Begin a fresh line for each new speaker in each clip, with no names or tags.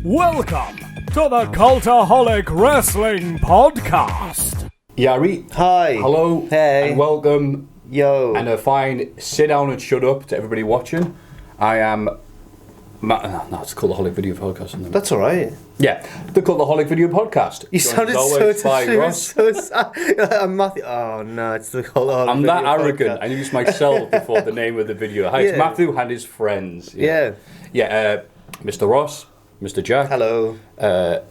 Welcome to the Cultaholic Wrestling Podcast.
Yari.
Hi.
Hello.
Hey.
And welcome.
Yo.
And a fine sit down and shut up to everybody watching. I am... No, it's the Cultaholic Video Podcast, isn't it?
That's alright.
Yeah, the Cultaholic Video Podcast.
You sounded so sad. I'm Maffew. Oh no, it's the Cultaholic
I'm
Video
that arrogant.
Podcast.
I use myself before the name of the video. Hi, it's
Yeah.
Maffew and his friends.
Yeah.
Mr. Ross, Mr. Jack.
Hello.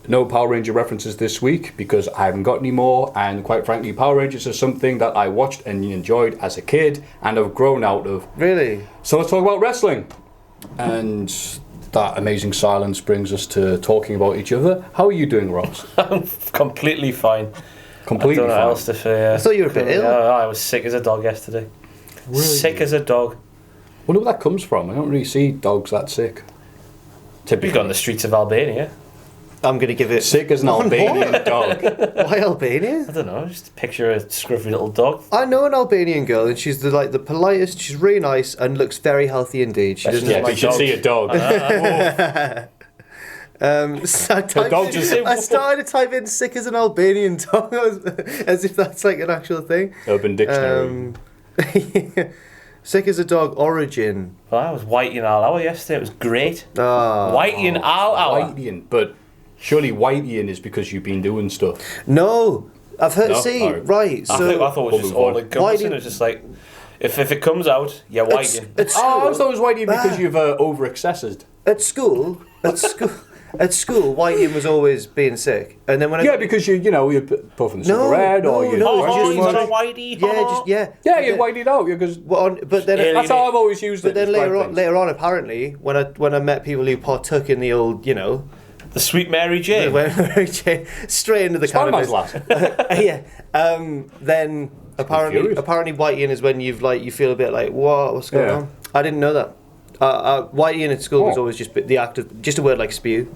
No Power Ranger references this week because I haven't got any more, and quite frankly, Power Rangers is something that I watched and enjoyed as a kid and have grown out of.
Really?
So let's talk about wrestling. And that amazing silence brings us to talking about each other. How are you doing, Ross?
I'm completely fine.
Completely
I don't know
fine.
what else to say.
I thought you were a bit ill.
Yeah, I was sick as a dog yesterday.
Really?
Sick as a dog.
Wonder where that comes from. I don't really see dogs that sick.
We got on the streets of Albania.
I'm going to give it...
Sick as an Albanian dog.
Why Albania?
I don't know, just picture a scruffy little dog.
I know an Albanian girl and she's the politest, she's really nice and looks very healthy indeed. She doesn't...
Yeah, you should see a dog.
So I started to type in sick as an Albanian dog as if that's like an actual thing.
Urban Dictionary.
Sick as a dog origin.
Well, I was whiting all hour yesterday, it was great.
Oh.
Whiting all hour.
Whiteyin, but surely whiteyin is because you've been doing stuff.
No, I've heard.
No?
See,
Alright.
right.
I
So
thought it was just all encompassing. It was just like, if it comes out, you're whiting.
At
Oh, I
school,
always thought it was whiteyin because you've over-accessed.
at school, whitening was always being sick, and then when
Yeah, because you're puffing the cigarette or you're...
Oh,
just-
he's a whitey.
yeah,
Yeah, you're whited out. You're because
but then
that's how I've always used it.
But then
to describe
later
things.
on, apparently, when I met people who partook in the old,
The sweet Mary Jane.
straight into the
Spider-Man's
cannabis.
last.
Yeah. Then apparently whitening is when you feel a bit like what's going
Yeah.
on. I didn't know that. Whitening at school was always just the act of just a word like spew.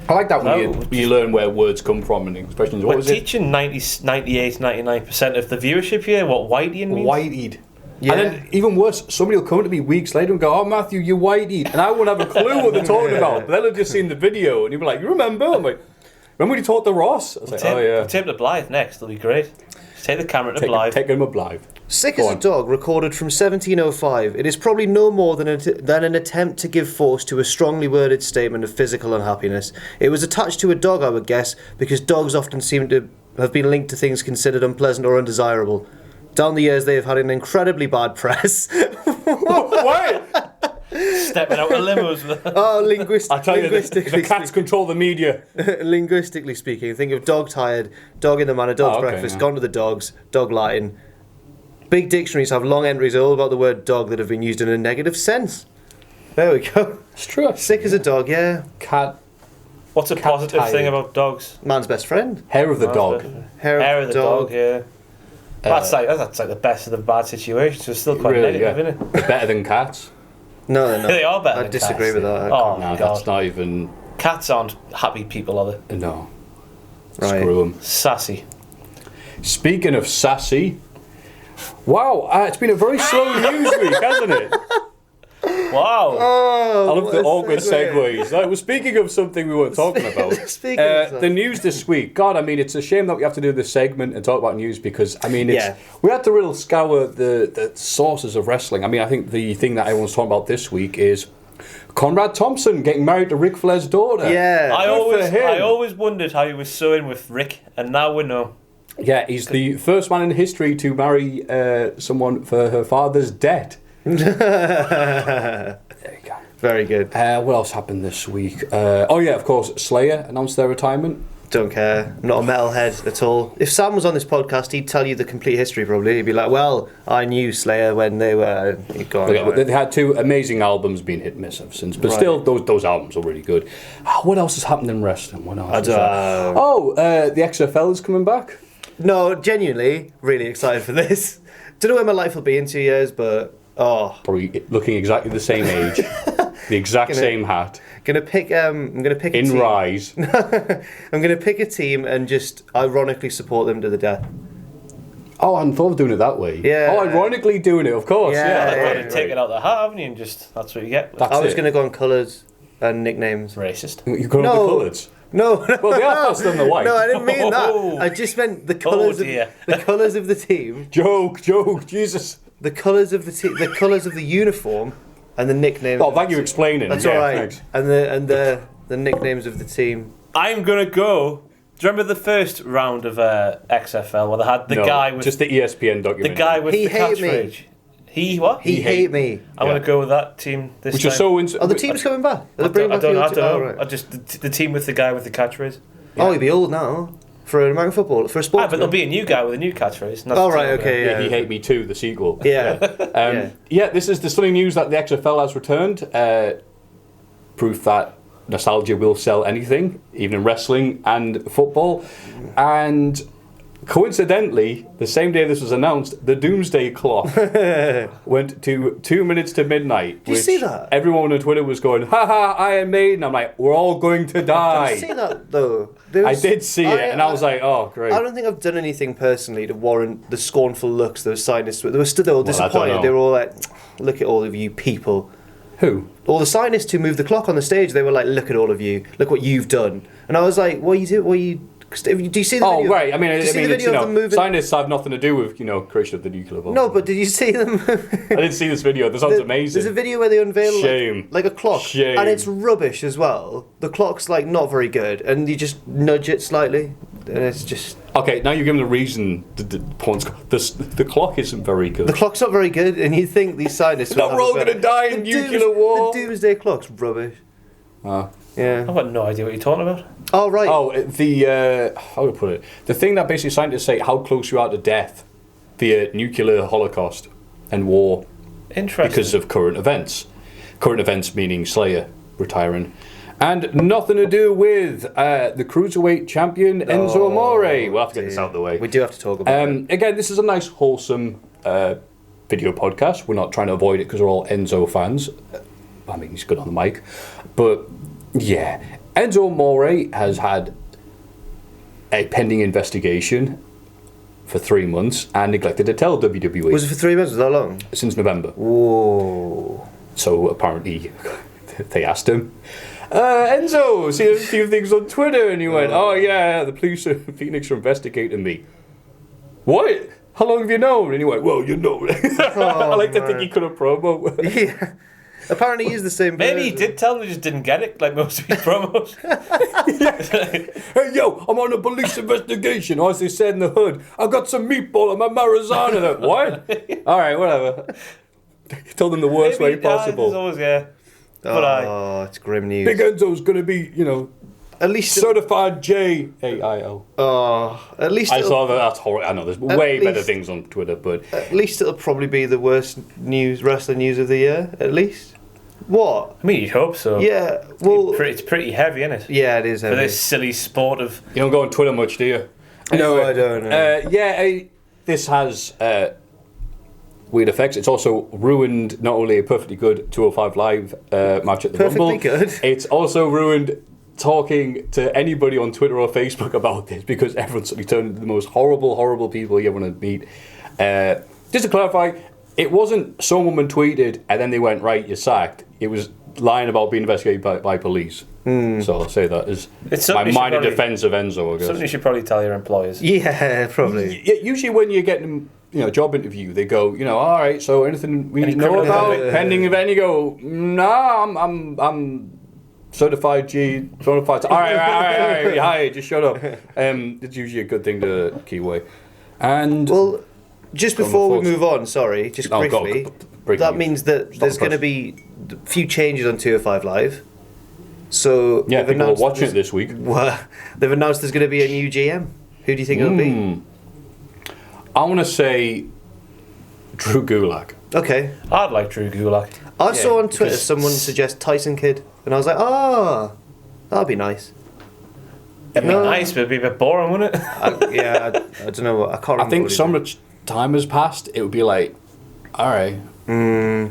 I like that when you learn where words come from and expressions. What
We're
was it?
teaching 98, 99% of the viewership here what whiting means.
Whiteyed.
Yeah.
And then even worse, somebody will come to me weeks later and go, "Oh, Maffew, you whiteyed," and I won't have a clue what they're talking about. But they'll have just seen the video, and you'll be like, "You remember?" I'm like, "Remember when you talked to Ross?" I was like, "Oh yeah."
We'll take him to Blythe next. It'll be great. Just take the camera to Blythe.
Take him a Blythe.
Sick
Go
as a
on.
Dog, recorded from 1705. It is probably no more than an attempt to give force to a strongly worded statement of physical unhappiness. It was attached to a dog, I would guess, because dogs often seem to have been linked to things considered unpleasant or undesirable. Down the years, they have had an incredibly bad press.
Wait!
Stepping out of limos.
Oh,
I tell you, the
linguistically
cats control the media.
linguistically speaking, think of dog tired, dog in the manor, dog's breakfast,
yeah.
gone to the dogs, dog Latin. Big dictionaries have long entries all about the word dog that have been used in a negative sense. There we go.
It's true.
Sick as a dog, yeah.
Cat,
What's a positive
tired.
thing about dogs?
Man's best friend.
hair of the dog.
Hair of the dog, yeah. That's like the best of the bad situations. It's still quite
Really,
negative,
yeah.
isn't it?
They're better than cats.
No, they're not.
They are better
I
than
disagree
cats.
with that.
Oh,
No,
God.
that's not even.
Cats aren't happy people, are they?
No.
Right.
Screw them.
Sassy.
Speaking of sassy, wow, it's been a very slow news week, hasn't it?
Wow.
Oh,
I love the awkward segues. Like, well, speaking of something we weren't talking about,
Speaking of that.
the news this week. God, I mean, it's a shame that we have to do this segment and talk about news because, I mean,
Yeah.
we had to really scour the sources of wrestling. I mean, I think the thing that everyone's talking about this week is Conrad Thompson getting married to Ric Flair's daughter.
Yeah.
I
Good for him.
always wondered how he was so in with Rick, and now we know.
Yeah, he's the first man in history to marry someone for her father's debt. There you go.
Very good.
What else happened this week? Oh yeah, of course, Slayer announced their retirement.
Don't care. Not a metalhead at all. If Sam was on this podcast, he'd tell you the complete history probably. He'd be like, well, I knew Slayer when they were...
They had two amazing albums being hit and miss ever since, but
Right.
still, those albums are really good. What else has happened in wrestling? What else?
I
is there? The XFL is coming back.
No, genuinely, really excited for this. Don't know where my life will be in 2 years, but... Oh,
Probably looking exactly the same age, the exact same hat,
I'm gonna pick a
in
team.
Rise.
I'm gonna pick a team and just ironically support them to the death.
Oh, I hadn't thought of doing it that way.
Yeah.
Oh, ironically doing it, of course.
Yeah,
Yeah.
yeah,
I've got
yeah.
to take it out the hat, haven't you? And just that's what you get.
That's
I was
it.
gonna go on colours. and nicknames.
Racist.
You got all the colours.
No.
Well, they are faster than the white.
No, I didn't mean
Oh.
that. I just meant the colours.
dear.
The colours of the team.
Joke, Jesus.
The colours of the the colours of the uniform, and the nicknames.
Oh, thank you explaining.
That's
Yeah,
all right.
thanks.
And the nicknames of the team.
I'm gonna go. Do you remember the first round of XFL where they had the guy with
just the ESPN
the
documentary.
guy with
He
the
hate me.
catchphrase? He what?
He hate me.
I'm gonna go with that team this
which
time.
is so.
Oh, the team's coming back. Are they
I
bringing
don't
back
know. I
the-
don't know.
oh, right.
I just the team with the guy with the catchphrase.
Oh, he'd be old now for American football, for a
Ah,
sport.
but there'll be a new guy with a new catchphrase.
Oh, right, okay,
Yeah,
yeah.
He Hate Me Too, the sequel.
Yeah.
Yeah, this is the stunning news that the XFL has returned. Proof that nostalgia will sell anything, even in wrestling and football. And coincidentally, the same day this was announced, the Doomsday Clock went to 2 minutes to midnight.
Did you see that?
Everyone on Twitter was going, haha, Iron Maiden. I'm like, we're all going to die.
Did you see that though?
I did see it, and I was like, oh, great.
I don't think I've done anything personally to warrant the scornful looks those scientists were. They were still all
I don't
disappointed.
know.
They were all like, look at all of you people.
Who?
All the scientists who moved the clock on the stage, they were like, look at all of you. Look what you've done. And I was like, what are you doing? What are you... Do you see the video?
Oh, right. I mean,
Did you see the
it's,
video of them moving?
scientists have nothing to do with, creation of the nuclear bomb.
No, but did you see them?
I didn't see this video. This sounds amazing.
There's a video where they unveil
Shame.
like a clock,
Shame.
and it's rubbish as well. The clock's like not very good, and you just nudge it slightly, and it's just
Okay, now you're giving the reason the clock isn't very good.
the clock's not very good, and you think these scientists
Now we're all going to die in nuclear war.
The doomsday clock's rubbish.
Oh.
Yeah.
I've got no idea what you're talking about.
Oh right.
Oh, how to put it? The thing that basically scientists say how close you are to death via nuclear holocaust and war
Interesting.
because of current events. Current events meaning Slayer retiring. And nothing to do with the cruiserweight champion Enzo Amore. We'll have to get this out of the way.
We do have to talk about it.
Again, this is a nice, wholesome video podcast. We're not trying to avoid it because we're all Enzo fans. I mean, he's good on the mic. But, yeah. Enzo Amore has had a pending investigation for 3 months and neglected to tell WWE.
Was it for 3 months? Was that long?
Since November.
Whoa.
So, apparently, they asked him, Enzo, see a few things on Twitter, and he went, oh yeah, the police in Phoenix are investigating me. What? How long have you known? And he went, well, you know. I like to think he could have promo.
Yeah. Apparently he's the same.
Maybe he
person.
did tell me, just didn't get it, like most of his promos.
Hey, yo, I'm on a police investigation. Or as they said in the hood, I got some meatball on my Marizana. Like, what? All right, whatever. He told them the worst way
Maybe, there's
possible.
always, yeah.
Oh, it's grim news.
Big Enzo's going to be,
At least
certified JAIL.
Oh, at least
I
it'll-
saw that. That's horrible. I know there's way better
least-
things on Twitter, but
At least it'll probably be the worst wrestling news of the year. At least. What?
I mean, you'd hope so.
Yeah. Well.
It's pretty heavy, isn't it?
Yeah, it is.
For
heavy.
this silly sport of...
you don't go on Twitter much, do you?
No, I don't know.
This has weird effects. It's also ruined not only a perfectly good 205 Live match at the
Perfectly
Rumble.
good.
It's also ruined talking to anybody on Twitter or Facebook about this because everyone's suddenly turned into the most horrible people you ever want to meet. Just to clarify, it wasn't some woman tweeted and then they went, right, you're sacked. It was lying about being investigated by police. So I'll say that as
It's
my
something you should
minor
probably-
defence of Enzo, I guess.
Something you should probably tell your employers.
Yeah, probably.
Usually when you're getting job interview, they go, all right, so anything we need to know
criminal
about
convict?
pending event? You go, nah, I'm certified G, certified. All right, hi, just shut up. It's usually a good thing to keep away. And
Well, just
Go on,
before we
thoughts.
move on, sorry, just
Oh, go on,
briefly,
breaking
that
news.
means that
Stop
there's
the
going to
press.
be a few changes on 205 Live. So
yeah,
they've
people are
announced
watching it
there's-
this week.
Well, they've announced there's going to be a new GM. Who do you think it'll be?
I want to say Drew Gulak.
Okay.
I'd like Drew Gulak.
I saw on Twitter
because-
someone suggest Tyson Kidd, and I was like, that'd be nice.
It'd be
No.
nice, but it'd be a bit boring, wouldn't it?
I don't know what I can't.
I
remember
think
what he
so
did.
much time has passed. It would be like, all right. I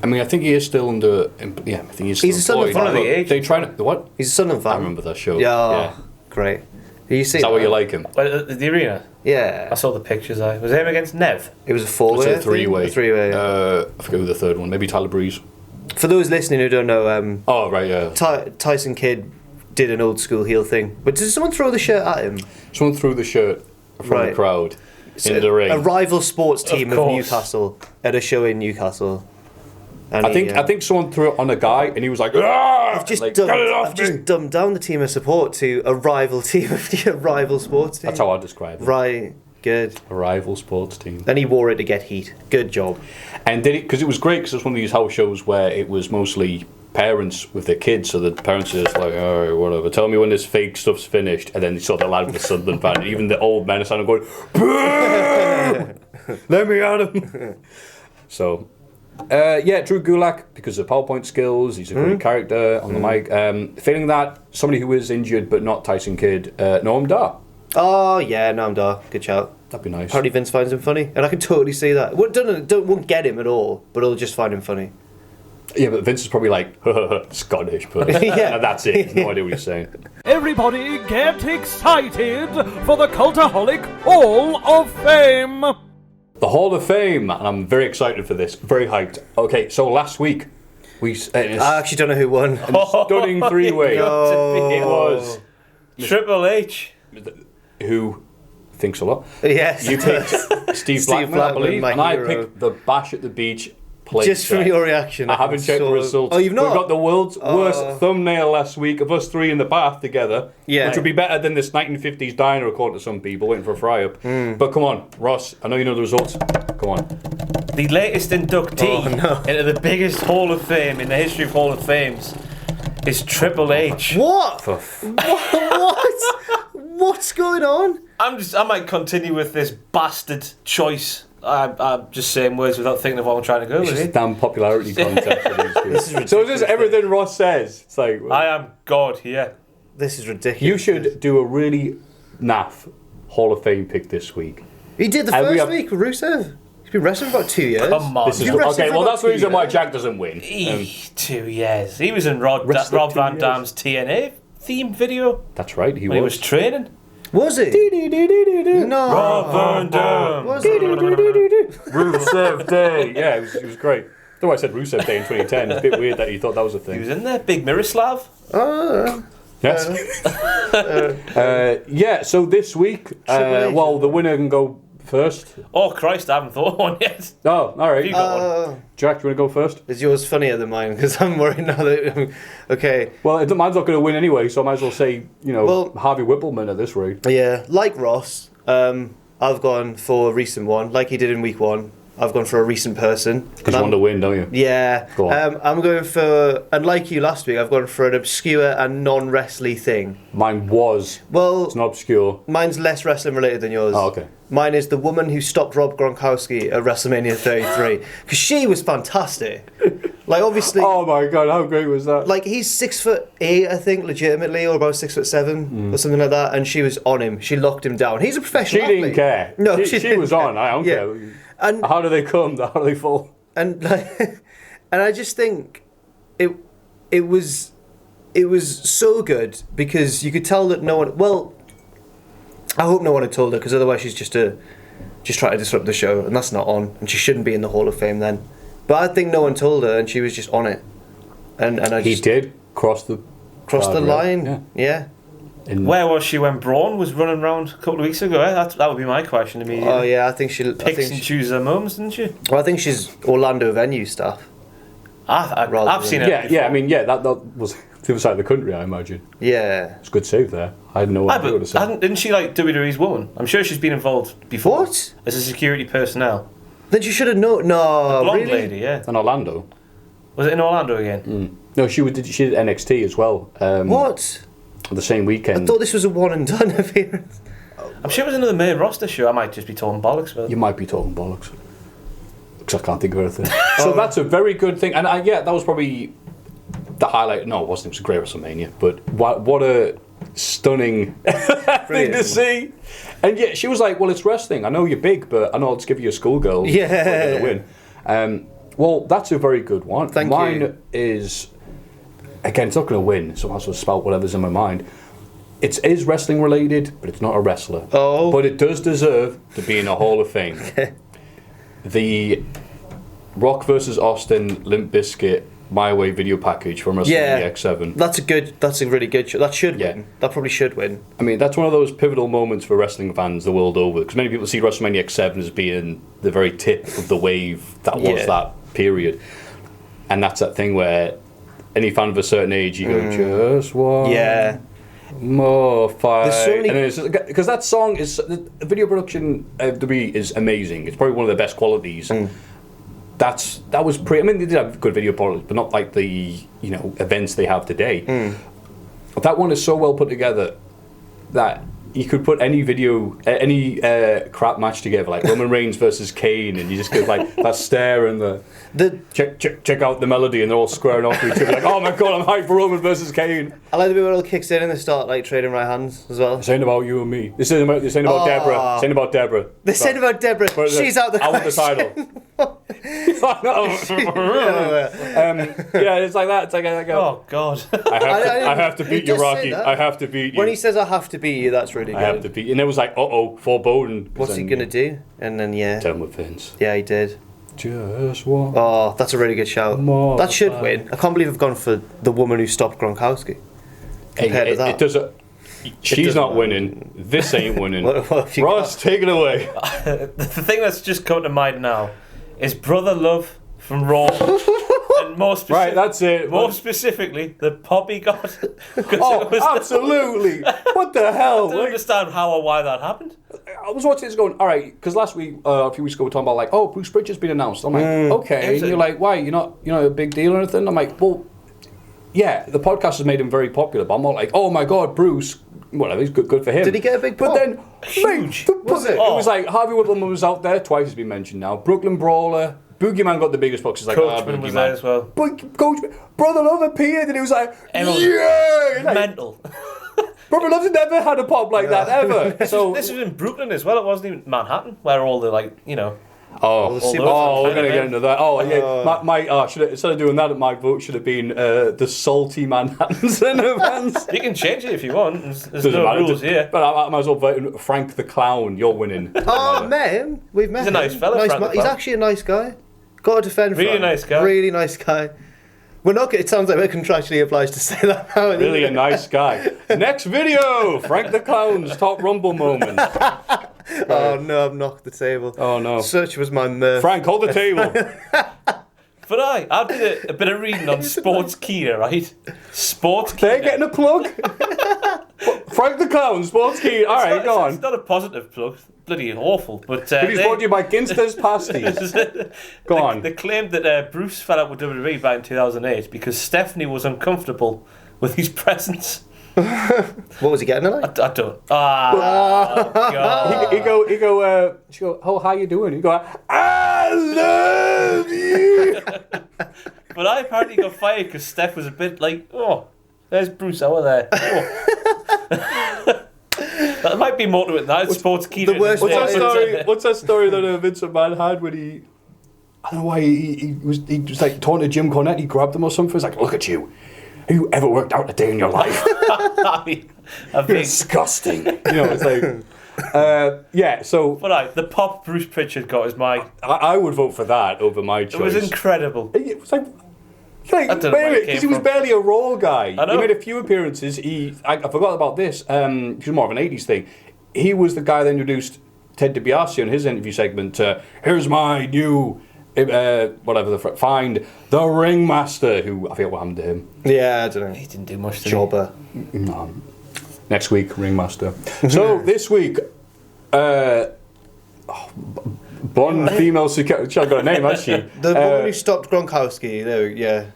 mean, I think he is still under. Yeah, I think he's still
He's a son of
employed.
one of
the age.
They trying to what?
He's a Sunderland fan.
I remember that show.
Yeah. Great. Did you see
Is that what you like him?
But the arena.
Yeah.
I saw the pictures. Was it him against Nev?
It was a four-way.
It's
I
a
think?
three-way.
A three-way.
I forget who the third one. Maybe Tyler Breeze.
For those listening who don't know,
Oh, right, yeah.
Tyson Kidd did an old school heel thing. But did someone throw the shirt at him?
Someone threw the shirt from the crowd into the ring.
A rival sports team of
course.
Newcastle at a show in Newcastle. And
I think someone threw it on a guy, and he was like, "Ah!"
I've just
like, "Get it off
I've
me!"
just dumbed down the team of support to a rival team of a rival sports team.
That's how I describe it.
Right, good.
A rival sports team.
Then he wore it to get heat. Good job.
And did it because it was great because it was one of these house shows where it was mostly parents with their kids, so the parents are just like, all right, whatever, tell me when this fake stuff's finished, and then you saw the lad with the Sunderland fan, and even the old men are starting going, boo! Let me at him. So, Drew Gulak, because of PowerPoint skills, he's a great character on the mic. Failing that, somebody who is injured but not Tyson Kidd, Noam Dar.
Oh, yeah, Noam Dar. Good shout.
That'd be nice.
Apparently Vince finds him funny, and I can totally see that. Won't get him at all, but I'll just find him funny.
Yeah, but Vince is probably like, Scottish, but
Yeah.
that's it. He's no idea what he's saying.
Everybody get excited for the Cultaholic Hall of Fame!
The Hall of Fame, and I'm very excited for this. Very hyped. Okay, so last week, we...
I actually don't know who won.
stunning three-way.
Oh.
It was...
Triple H.
Who thinks a lot.
Yes.
You picked Steve Blackman, I believe,
my
and I
hero.
picked the Bash at the Beach play
Just from
set.
your reaction.
I haven't checked the results.
Oh, you've not?
We got the world's worst thumbnail last week of us three in the bath together,
Yeah.
which would be better than this 1950s diner, according to some people, waiting for a fry-up. But come on, Ross, I know you know the results. Come on.
The latest inductee into the biggest Hall of Fame in the history of Hall of Fames is Triple H.
What? What's going on?
I might continue with this bastard choice. I'm just saying words without thinking of what I'm trying to go
It's
with
just a
it.
damn popularity contest for these two.
This is ridiculous.
So is this everything Ross says? It's like...
I am God here.
This is ridiculous.
You should do a really naff Hall of Fame pick this week.
He did the
And we
first
have-
week with Rusev. He's been wrestling for about 2 years.
Come on.
This is
You wrestled
okay,
for
well
about
that's the
2
reason why
years.
Jack doesn't win.
2 years. He was in Rob
Wrestled 2
Van
years.
Dam's TNA theme video
That's right, he
when he was
was.
training.
Was it? No.
Rob Van Dam.
Was it?
Rusev Day. Yeah, it was great. Though I said Rusev Day in 2010, it's a bit weird that you thought that was a
He
thing.
was in there, big Miroslav.
Yes. So this week, well, the winner can go first.
Oh Christ, I haven't thought of one yet.
Oh, all right.
You got one.
Jack, do you want to go first?
Is yours funnier than mine? Because I'm worried now that... Okay.
Well, mine's not going to win anyway, so I might as well say,
Well-
Harvey Whippleman at this rate.
Yeah, like Ross, I've gone for a recent one. Like he did in week 1, I've gone for a recent person.
Because you want to win, don't you?
Yeah.
Go on.
I'm going for... And like you last week, I've gone for an obscure and non-wrestly thing.
Mine was.
Well,
It's not obscure.
mine's less wrestling related than yours.
Oh, okay.
Mine is the woman who stopped Rob Gronkowski at WrestleMania 33. Because she was fantastic. Like, obviously...
Oh my god, how great was that?
Like, he's 6'8", I think, legitimately, or about 6'7", or something like that, and she was on him. She locked him down. He's a
She
professional
didn't
athlete.
care.
No,
she
didn't
was
care.
on. I don't
Yeah.
care.
And
How do they come? How do they fall?
and like, and I just think it was so good because you could tell that no one. Well, I hope no one had told her because otherwise she's just trying to disrupt the show, and that's not on, and she shouldn't be in the Hall of Fame then. But I think no one told her, and she was just on it, and I
He
just
did cross the
crossed the
guardrail.
line. Yeah.
In-
Where was she when Braun was running around a couple of weeks ago? That would be my question immediately.
Oh yeah, I think she
Picks and chooses her moments, didn't she?
Well, I think she's Orlando venue stuff.
I've
Rather
seen
than-
it.
yeah. I mean, that was the other side of the country, I imagine.
Yeah.
It's a good save there. I had no idea what to say.
Didn't she like WWE's woman? I'm sure she's been involved before.
What?
As a security personnel.
Then she should have known. No,
Blonde
really.
lady, yeah.
In Orlando.
Was it in Orlando again?
No, she did NXT as well.
What?
The same
I
weekend.
thought this was a one and done appearance.
I'm sure it was another main roster show. I might just be talking bollocks, but
You might be talking bollocks. Because I can't think of anything. So that's a very good thing. And that was probably the highlight. No, it wasn't. It was a great WrestleMania. But what a stunning thing to see. And yet she was like, well, it's wrestling. I know you're big, but I know I'll just give you a schoolgirl.
Yeah.
To win. Well, that's a very good one.
Thank
Mine
you.
is, again, it's not going to win, so I might as well spout whatever's in my mind. It is wrestling related, but it's not a wrestler.
Oh.
But it does deserve to be in a Hall of Fame. The Rock versus Austin Limp Bizkit My Way video package from WrestleMania X7.
That's a really good show. That should win. That probably should win.
I mean, that's one of those pivotal moments for wrestling fans the world over, because many people see WrestleMania X7 as being the very tip of the wave that was that period. And that's that thing where any fan of a certain age, you go, just one more fight. And it's because that song is, the video production of WWE is amazing. It's probably one of the best qualities. That was I mean, they did have good video quality, but not like the events they have today. That one is so well put together that you could put any crap match together, like Roman Reigns versus Kane, and you just get like that stare and the check out the melody, and they're all squaring off with each other, like, oh my god, I'm hyped for Roman versus Kane.
I like the bit where it all kicks in and they start like trading right hands as well.
They're saying about you and me. They're saying about Deborah. They're saying about Deborah.
They're saying about Deborah. She's out the question.
I want the title. It's like that. It's like I go,
oh god.
I have to beat you, Rocky. I have to beat you.
When he says I have to beat you, that's really good.
I have to beat you. And it was like, foreboding.
What's he gonna do? And then
tell him with Vince.
Yeah, he did.
Just one.
Oh, that's a really good shout. That should win. I can't believe I've gone for the woman who stopped Gronkowski. Compared to that.
It doesn't. She's not winning. This ain't winning. Ross, take it away.
The thing that's just come to mind now is Brother Love from Raw. And
right, that's it.
More specifically, the pop he got.
Absolutely. What the hell?
I don't understand how or why that happened.
I was watching this going, all right, because last week, a few weeks ago, we were talking about, like, Bruce Pritchard's been announced. I'm like, okay. And you're like, why? You're not a big deal or anything? I'm like, well, yeah, the podcast has made him very popular, but I'm not like, oh my god, Bruce, whatever, he's good for him.
Did he get a big pop?
But then, huge.
Was it?
It was like, Harvey Whippleman was out there, twice has been mentioned now. Brooklyn Brawler, Boogeyman got the biggest box. He's like,
Coachman was there as well.
But Coachman, Brother Love appeared and he was like,
mental.
Brother Love's never had a pop like that, ever.
This was in Brooklyn as well, it wasn't even Manhattan, where all the, like,
we're going to get into that. Instead of doing that, my vote should have been the salty Manhattan Center fans.
You can change it if you want. There's no rules here.
But I might as well vote Frank the Clown. You're winning.
Met him. We've met him.
He's a nice fella.
He's actually a nice guy. Got to defend
Frank. Nice guy.
Really nice guy. It sounds like we're contractually obliged to say that now.
Really a nice guy. Next video, Frank the Clown's top Rumble moment.
Oh no, I've knocked the table.
Oh no.
Such was my nerve.
Frank, hold the table.
But I did a bit of reading on Sports Kia, right? Sports Kia.
They're getting a plug. Frank the Clown, Sports Kia. All right, go on.
It's not a positive plug. Bloody awful. But
he's brought to you by Ginster's Pasties. Go on.
They claimed that Bruce fell out with WWE back in 2008 because Stephanie was uncomfortable with his presence.
What was he getting at?
I don't. God.
She go, oh, how you doing? You go, I love you.
But I apparently got fired because Steph was a bit like, oh, there's Bruce over there. Oh. That might be more to it than that. Sports Key.
What's that story that Vince McMahon had when he, I don't know why, he was like talking to Jim Cornette, he grabbed him or something. He was like, look at you. Have you ever worked out a day in your life? You're disgusting. It's like, so.
But the pop Bruce Pritchard got is my.
I would vote for that over my choice.
It was incredible.
It was like because he was barely a Raw guy.
I know.
He made a few appearances. I forgot about this. It was more of an 80s thing. He was the guy that introduced Ted DiBiase in his interview segment. Here's my new. Find the Ringmaster, who I forget what happened to him.
Yeah, I don't know.
He didn't do much.
Jobber.
No. Next week, Ringmaster. So this week, blonde female security. She's got a name, has she?
The woman who stopped Gronkowski. There, yeah.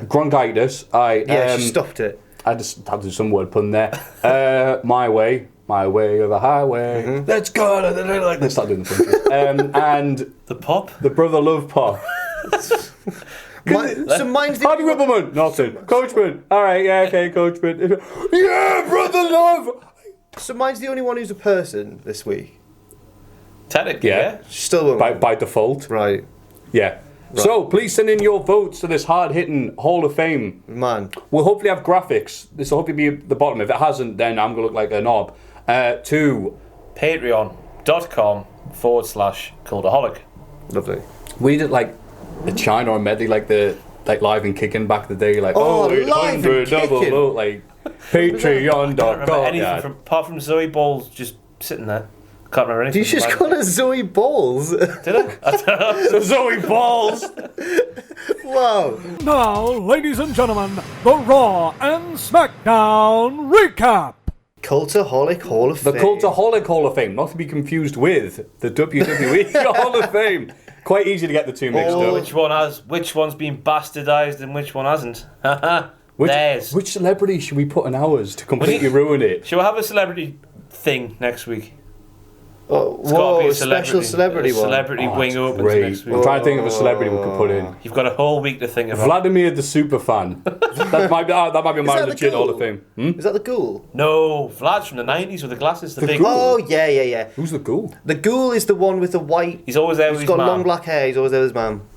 Bronchitis.
She stopped it.
I just had to do some word pun there. My way or the highway. Mm-hmm. Let's go. Let's start doing the punches. And
the pop,
the Brother Love pop.
So mine's the
Harvey Whippleman, nothing. Coachman. All right, yeah, okay, Coachman. Yeah, Brother Love.
So mine's the only one who's a person this week.
Technically, yeah.
Still
by default.
Right.
Yeah. Right. So please send in your votes to this hard-hitting Hall of Fame.
Man.
We'll hopefully have graphics. This will hopefully be the bottom. If it hasn't, then I'm going to look like a knob. To
patreon.com/Cultaholic.
Lovely.
We did like a China or a medley, like the like Live and Kicking back in the day, like
Live and
800 double
Kicking.
low, like
I can't
Patreon.com.
remember anything
Yeah.
apart from Zoe Balls just sitting there. Can't remember anything.
Did you just
from
call her Zoe Balls?
Did I? I don't know.
So Zoe Balls.
Wow.
Now, ladies and gentlemen, the Raw and SmackDown Recap.
Cultaholic Hall of
The
Fame.
Cultaholic Hall of Fame, not to be confused with the WWE Hall of Fame. Quite easy to get the two mixed up.
Which one's been bastardized and which one hasn't?
Which celebrity should we put in ours to completely ruin it?
Shall we have a celebrity thing next week?
Oh,
It's gotta
whoa,
be
a special celebrity one.
Celebrity wing
that's
opens
great.
next
I'm
week.
trying to think of a celebrity we could put in.
You've got a whole week to think about.
Vladimir the Superfan. that might be my
that the
legit
Ghoul?
Hall of Fame.
Is that the Ghoul?
No, Vlad's from the 90s with the glasses, the big.
Ghoul?
Oh, yeah.
Who's the Ghoul?
The Ghoul is the one with the white...
He's always there
He's
with
got
his
long
man
black hair. He's always there with his mum.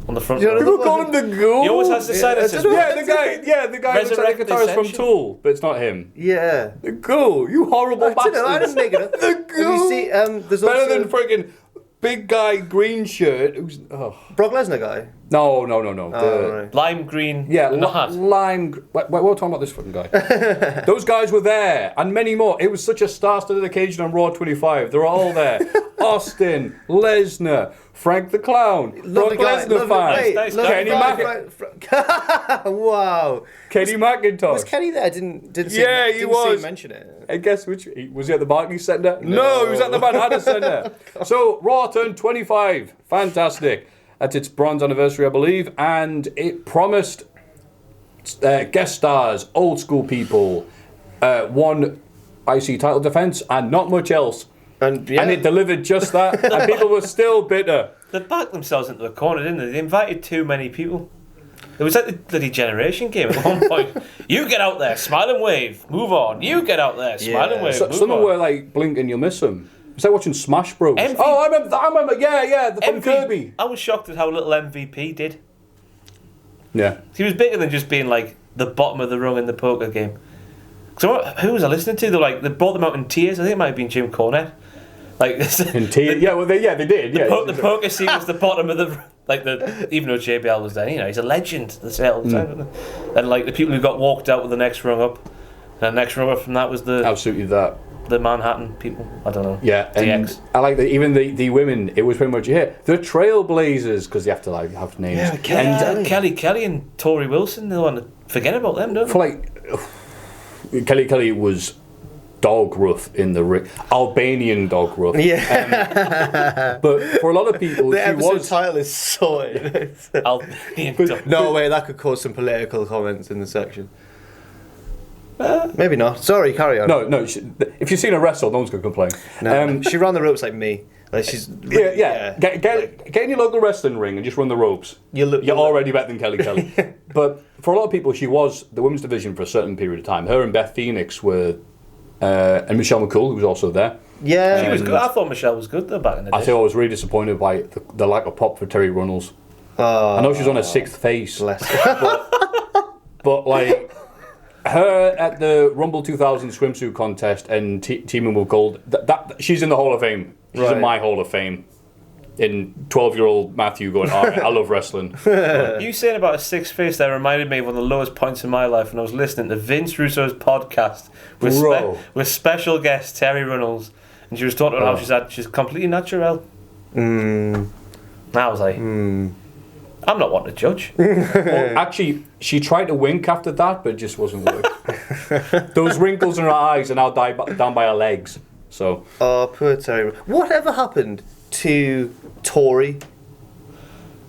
on the front
You know
row.
the
People call him the Ghoul.
He always has the silences.
Yeah, the guy who's like the
Resurrected
guitarist from
Ascension.
Tool, but it's not him.
Yeah.
The Ghoul, you horrible
I don't know, I
bastards.
didn't make it up.
The Ghoul.
Have you seen, there's
Better
also...
than freaking big guy green shirt. Who's
Brock Lesnar guy?
no.
Right.
Lime green.
Yeah,
and the hat.
lime. Wait, we're talking about this fucking guy. Those guys were there, and many more. It was such a star-studded occasion on Raw 25. They were all there. Austin, Lesnar, Frank the Clown, Brock Lesnar fan,
Nice
Kenny
Wow.
Kenny McIntosh.
Was Kenny there? I didn't see
Yeah,
him,
he
didn't see
was.
him mention it.
And guess which? Was he at the Barclays Centre? No, he was at the Manhattan Centre. So Raw turned 25. Fantastic. That's its bronze anniversary, I believe, and it promised guest stars, old school people, one IC title defense, and not much else.
And
it delivered just that, and people were still bitter.
They backed themselves into a corner, didn't they? They invited too many people. It was like the bloody generation game at one point. You get out there, smile and wave, move on. You get out there, smile and wave,
So,
move
some
on.
were like, blink and you'll miss them. It's like watching Smash Bros.
MV
Oh, I remember, yeah, from Kirby.
I was shocked at how little MVP did.
Yeah.
He was bigger than just being like the bottom of the rung in the poker game. So who was I listening to? They brought them out in tears. I think it might have been Jim Cornette. Like
In tears. Yeah, they did. Yeah.
the poker scene was the bottom of the even though JBL was there, he's a legend. They say it all the time, don't they? And like the people who got walked out with the next rung up, and the next rung up from that was
Absolutely that.
the Manhattan people. I don't know.
Yeah, and
DX.
I like that. Even the women, it was pretty much the trailblazers because they have to like have names.
Yeah,
Kelly and Tori Wilson. They want to forget about them, don't they?
For like Kelly was dog rough in the ring, Albanian dog rough.
Yeah.
But for a lot of people,
The
she
episode
was.
title is sorted.
Albanian dog.
No way, that could cause some political comments in the section. Maybe not. Sorry, carry on.
No. If you've seen her wrestle, no one's gonna complain.
No, she ran the ropes like me. Like she's
Yeah. Get in your local wrestling ring and just run the ropes. You're already better than Kelly. But for a lot of people, she was the women's division for a certain period of time. Her and Beth Phoenix were, and Michelle McCool, who was also there.
Yeah.
She was good. I thought Michelle was good though back in the day.
I think I was really disappointed by the lack of pop for Terry Runnels. I know she was on her sixth face,
Bless
but like her at the Rumble 2000 swimsuit contest and teaming with Gold, that she's in the Hall of Fame. She's in my Hall of Fame. In 12-year-old Maffew going, all right, I love wrestling.
You saying about a sixth face there reminded me of one of the lowest points in my life when I was listening to Vince Russo's podcast with special guest Terry Runnels, and she was talking about how she's completely natural. And I was like, I'm not one to judge.
Well, actually, she tried to wink after that, but it just wasn't working. Those wrinkles in her eyes are now down by her legs. So.
Oh, poor Terry. Whatever happened to Tori?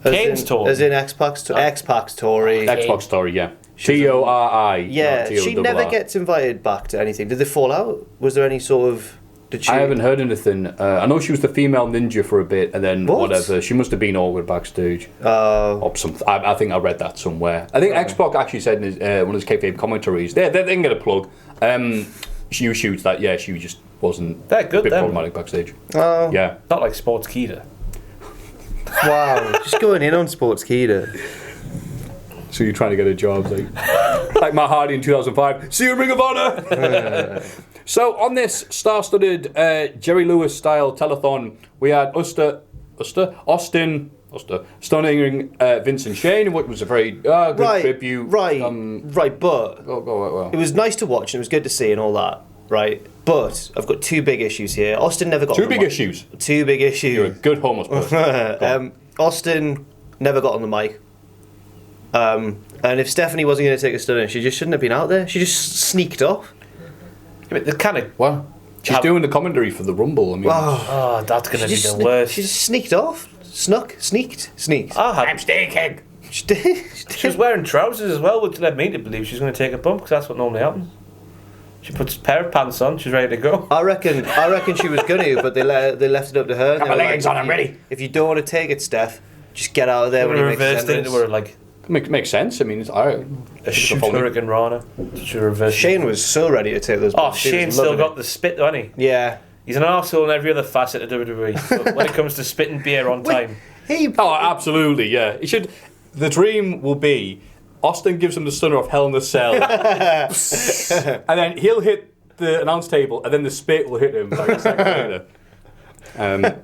Kane's Tori.
As in X-Pac's Tori.
Xbox story, yeah. Tori.
Yeah,
not
she never
T-O-R-R.
gets invited back to anything. Did they fall out? Was there any sort of... Did she...
I haven't heard anything. I know she was the female ninja for a bit, and then
What?
whatever. She must have been awkward backstage. Or something. I think I read that somewhere. I think Xbox actually said in his, one of his kayfabe commentaries, they didn't get a plug. She shoots that, yeah, she just wasn't
They're good,
a bit
them.
problematic backstage.
Oh,
Yeah.
Not like Sports Keeda.
wow. Just going in on Sports Keeda.
So you're trying to get a job, like Matt Hardy in 2005. See you in Ring of Honor! So on this star-studded Jerry Lewis style telethon, we had Austin Stunning Vince and Shane, what was a very good tribute.
Right, but it was nice to watch and it was good to see and all that, right? But I've got two big issues here. Austin never got
Two big issues.
You're
a good homeless person.
Austin never got on the mic. And if Stephanie wasn't going to take a stunner, she just shouldn't have been out there. She just sneaked off.
Yeah, but the kind of
what? She's doing the commentary for the Rumble. I mean,
that's going to be the worst.
She just sneaked off. Sneaked.
I'm sneaking.
She was wearing trousers as well, which led me to believe she's going to take a bump because that's what normally happens. She puts a pair of pants on, she's ready to go.
I reckon she was going to, but they left it up to her.
Got my leggings on, I'm ready.
If you don't want to take it, Steph, just get out of there when you make sense.
Into her, like,
makes sense. I mean, it's
a shoot Hurricane Rana.
Shane was so ready to take those.
Shane still got the spit, though, hasn't he?
Yeah.
He's an arsehole in every other facet of WWE. But when it comes to spitting beer on time,
absolutely, yeah. He should. The dream will be Austin gives him the stunner off Hell in a Cell, and then he'll hit the announce table, and then the spit will hit him like a second later.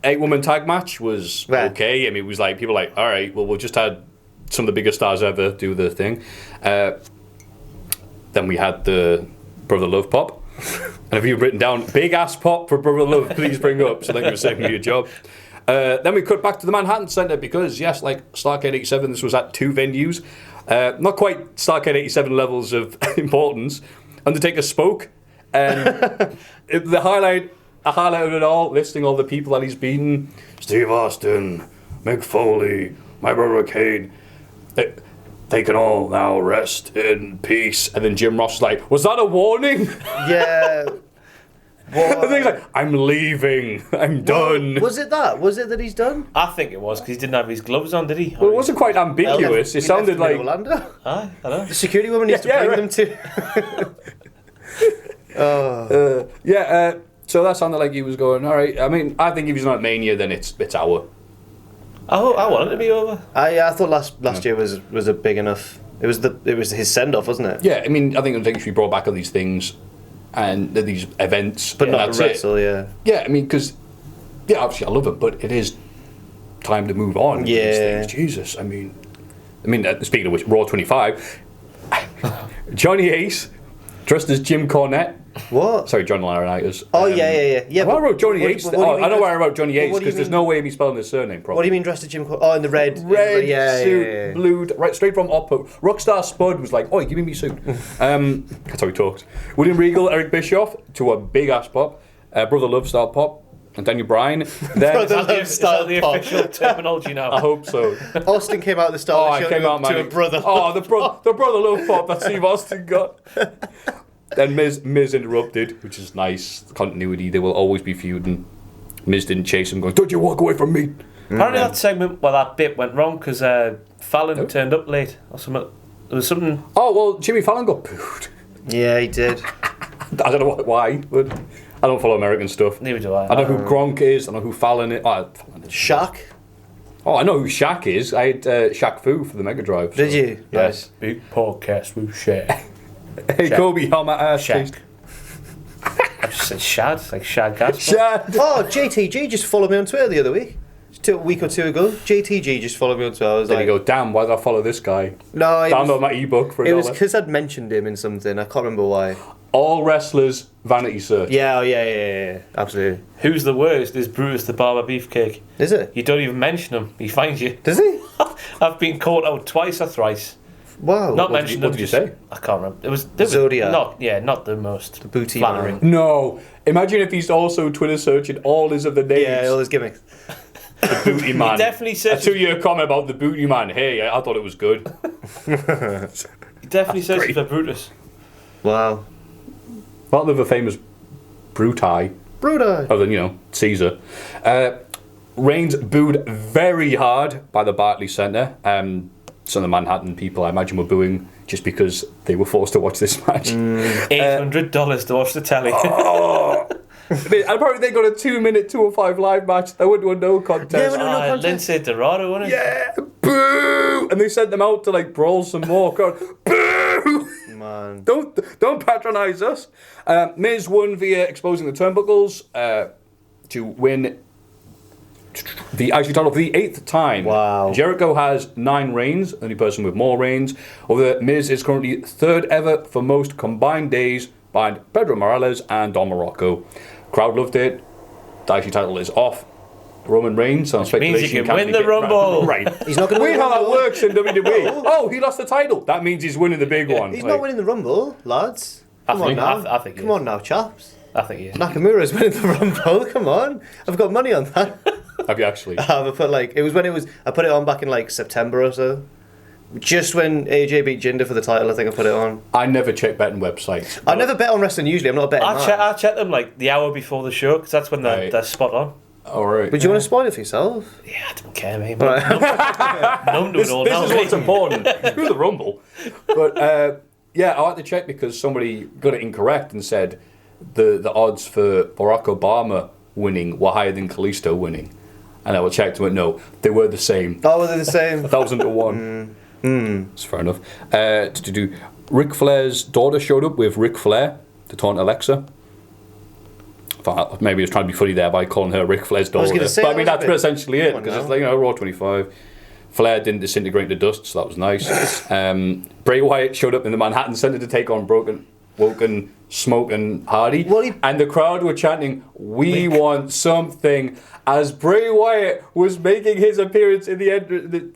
8-woman tag match was okay. I mean, it was like people were like, all right, well, we'll just had some of the biggest stars ever do the thing. Then we had the Brother Love pop. And have you written down big ass pop for Brother Love? Please bring up. So I think you were saving me your job. Then we cut back to the Manhattan Center because yes, like Starrcade 87, this was at 2 venues. Not quite Starrcade 87 levels of importance. Undertaker spoke, and the highlight of it all, listing all the people that he's beaten: Steve Austin, Mick Foley, my brother Kane. They can all now rest in peace. And then Jim Ross was like, was that a warning?
Yeah.
And then he's like, I'm leaving. I'm done.
Was it that? Was it that he's done?
I think it was because he didn't have his gloves on, did he?
Well, it wasn't quite ambiguous. It sounded like
Orlando.
I know.
The security woman needs to bring them to.
So that sounded like he was going, all right. I mean, I think if he's not at Mania, then it's our.
I want it to be over.
I thought last year was a big enough. It was his send off, wasn't it?
Yeah, I mean, I think should be brought back on these things and these events,
but not to wrestle. Yeah.
Yeah, I mean, because obviously I love it, but it is time to move on.
Yeah.
These things. Jesus, I mean, speaking of which, Raw 25, Johnny Ace dressed as Jim Cornette.
What?
Sorry, John Laurinaitis.
Oh, yeah.
I wrote Johnny Ace. I know why I wrote Johnny Ace, because there's no way of me spelling his surname properly.
What do you mean dressed as Jim Cornette? Oh, in the red
suit, blue, right, straight from Oppo. Rockstar Spud was like, oi, give me suit. That's how he talked. William Regal, Eric Bischoff, to a big-ass pop. Brother Love style pop. And Daniel Bryan. Then
is that the official terminology now?
I hope so.
Austin came out at the start of the show to a brother.
Oh, the Brother Love pop that Steve Austin got. Then Miz interrupted, which is nice. Continuity, they will always be feuding. Miz didn't chase him going, don't you walk away from me.
Apparently that bit went wrong because Fallon turned up late or something. There was something...
Oh, well, Jimmy Fallon got booed.
Yeah, he did.
I don't know why, but I don't follow American stuff.
Neither do I.
I know who Gronk is, I know who Fallon is.
Shaq?
Oh, I know who Shaq is. I had Shaq Fu for the Mega Drive.
Did you?
Yes.
Big podcast with Shaq.
Hey, Shaq. Kobe, how my ass
Shaq. I just said Shad, like Shad Gaspar.
Shad.
Oh, JTG just followed me on Twitter the other week. A week or two ago. JTG just followed me on Twitter. I was
you go, damn, why did I follow this guy?
No,
download my ebook for $1.
It was because I'd mentioned him in something. I can't remember why.
All wrestlers, vanity search.
Yeah, absolutely.
Who's the worst is Brutus the Barber Beefcake.
Is it?
You don't even mention him. He finds you.
Does he?
I've been caught out twice or thrice.
Wow.
Not mentioned.
What did you say?
I can't remember. It was
Zodiac.
Not the most
the booty
flattering.
Man.
No. Imagine if he's also Twitter searching all his other names.
Yeah, all his gimmicks.
The booty man.
He definitely says
a 2-year comment about the booty man. Hey, I thought it was good.
He definitely says it for Brutus.
Wow.
Part of a famous Brutai. Other than, Caesar. Reigns booed very hard by the Barclays Center. Some of the Manhattan people, I imagine, were booing just because they were forced to watch this match.
$800 to watch the telly.
Apparently they got a 2-minute 205 live match. They went to a no contest.
Yeah, no contest.
Lindsay Dorado, wasn't it?
Yeah, boo! And they sent them out to brawl some more. Going, boo!
Man.
Don't patronise us. Miz won via exposing the turnbuckles to win the IC title for the 8th time.
Wow.
Jericho has 9 reigns, only person with more reigns. Although Miz is currently 3rd ever for most combined days behind Pedro Morales and Don Morocco. Crowd loved it. The IC title is off Roman Reigns. So
means you can win the Rumble.
Right.
He's not going to win
Weird
the
how that
Rumble.
works in WWE. Oh, he lost the title. That means he's winning the big one.
He's
Like,
not winning the Rumble, lads. Come on now.
I think he
Come
is.
on now, chaps.
I think he is.
Nakamura's winning the Rumble. Come on. I've got money on that.
have you actually?
I put I put it on back in like September or so. Just when AJ beat Jinder for the title, I think I put it on.
I never check betting websites.
I never bet on wrestling usually. I'm not a betting man.
I check them like the hour before the show because that's when they're spot on.
All right.
But do you want to spoil it for yourself?
Yeah, I don't care, mate.
Right.
None to it all
This
now,
is
mate.
what's important. Screw the Rumble. But yeah, I had to check because somebody got it incorrect and said the odds for Barack Obama winning were higher than Kalisto winning. And I checked and went, no, they were the same.
Oh, they're the same.
1,000 to 1. That's fair enough. Ric Flair's daughter showed up with Ric Flair to taunt Alexa. Thought maybe he was trying to be funny there by calling her Ric Flair's daughter.
gonna say,
But I mean,
that was
that's
a bit-
essentially it,
Come on
because it's
now.
like, Raw 25. Flair didn't disintegrate into dust, so that was nice. Bray Wyatt showed up in the Manhattan Center to take on Woken, Smoke, and Hardy.
Well,
and the crowd were chanting, "We want something," as Bray Wyatt was making his appearance in the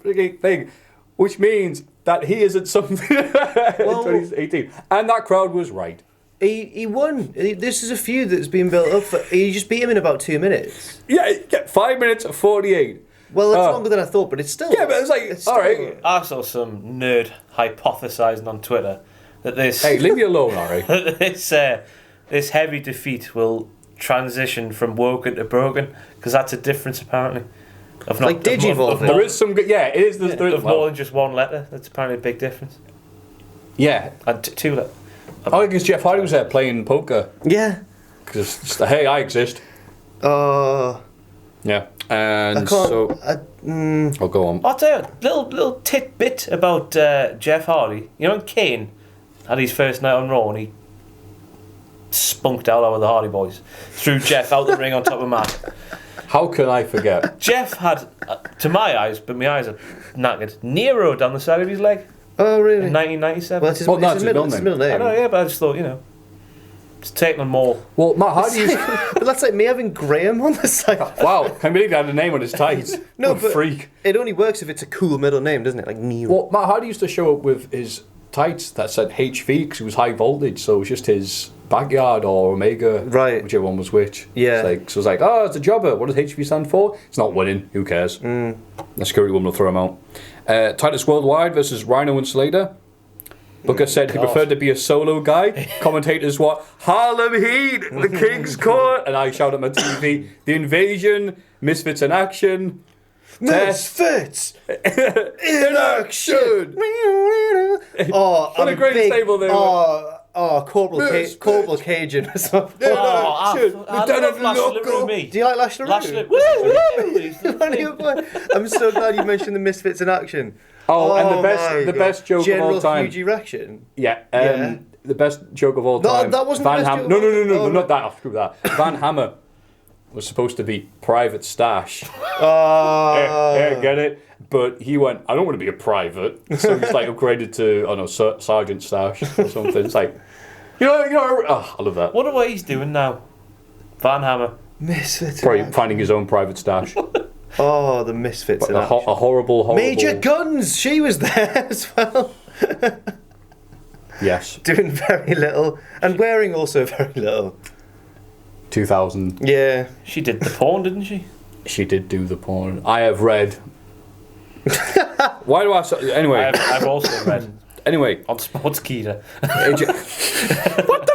frigging thing, which means that he is at something in 2018. And that crowd was right.
He won. This is a feud that's been built up for. He just beat him in about 2 minutes.
Yeah, 5 minutes 48.
Well, that's longer than I thought, but it's still.
Yeah, but it's like,
still-
all right.
I saw some nerd hypothesising on Twitter that this
Hey, leave me alone, Ari.
this heavy defeat will transition from woken to broken because that's a difference apparently. Of
Like Digivolve.
of
There
more,
is some good. Yeah, it is. There is
of more than just one letter. That's apparently a big difference.
Yeah.
And 2 letters.
I think Jeff Hardy was there playing poker.
Yeah.
Because it's the, hey, I exist.
Uh,
Yeah. And
I can't.
so. I'll go on.
I'll tell you a little tidbit about Jeff Hardy. You know when Kane had his first night on Raw and he spunked out over the Hardy Boys, threw Jeff out the ring on top of Matt.
How can I forget?
Jeff had, to my eyes, but my eyes are knackered, Nero down the side of his leg
oh, really?
in 1997.
Well, it's his,
Well,
it's
that's
his
his
middle,
middle
it's his middle name.
I know, yeah, but I just thought, it's taking on more.
Well, Matt Hardy used.
But that's like me having Graham on the side.
Wow, can't believe he had a name on his tights.
No,
What a
but
freak.
it only works if it's a cool middle name, doesn't it? Like Neo.
Well, Matt Hardy used to show up with his tights that said HV because he was high voltage, so it was just his backyard or Omega,
Right.
whichever one was which.
Yeah.
So it's like, oh, it's a jobber. What does HV stand for? It's not winning. Who cares? The security woman will throw him out. Titus Worldwide versus Rhino and Slater. Booker said he preferred to be a solo guy. Commentators what? Harlem Heat, the King's Court. And I shout at my TV, the Invasion, Misfits in Action.
Misfits
in action.
Oh,
What a great stable they were.
Corporal Cajun or something.
I love Lash
Loco.
me.
Do you like Lash
Lash
LaRue?
Woo! He's the
Funny
thing.
boy. I'm so glad you mentioned the Misfits in action.
Oh, and
my
the
God.
best joke
General
of all time.
Huge Erection.
Yeah,
Yeah.
the best joke of all
No,
time.
that wasn't the best joke
No,
of
no,
all
no,
time.
no,
Oh,
not that. I'll screw that. Van Hammer was supposed to be Private Stash. Get it? But he went, I don't want to be a private. So he's like upgraded to, I don't know, Sergeant Stash or something. It's like, I love that.
Wonder what he's doing now. Van Hammer.
Misfits in
Probably
action.
finding his own private stash.
Oh, the Misfits in
a
action.
horrible.
Major Guns, she was there as well.
Yes.
Doing very little and wearing also very little.
2000.
Yeah.
She did the porn, didn't she?
She did do the porn. I have read. Why do I... Anyway.
I've also read
Anyway.
on Sportskeeda.
What the...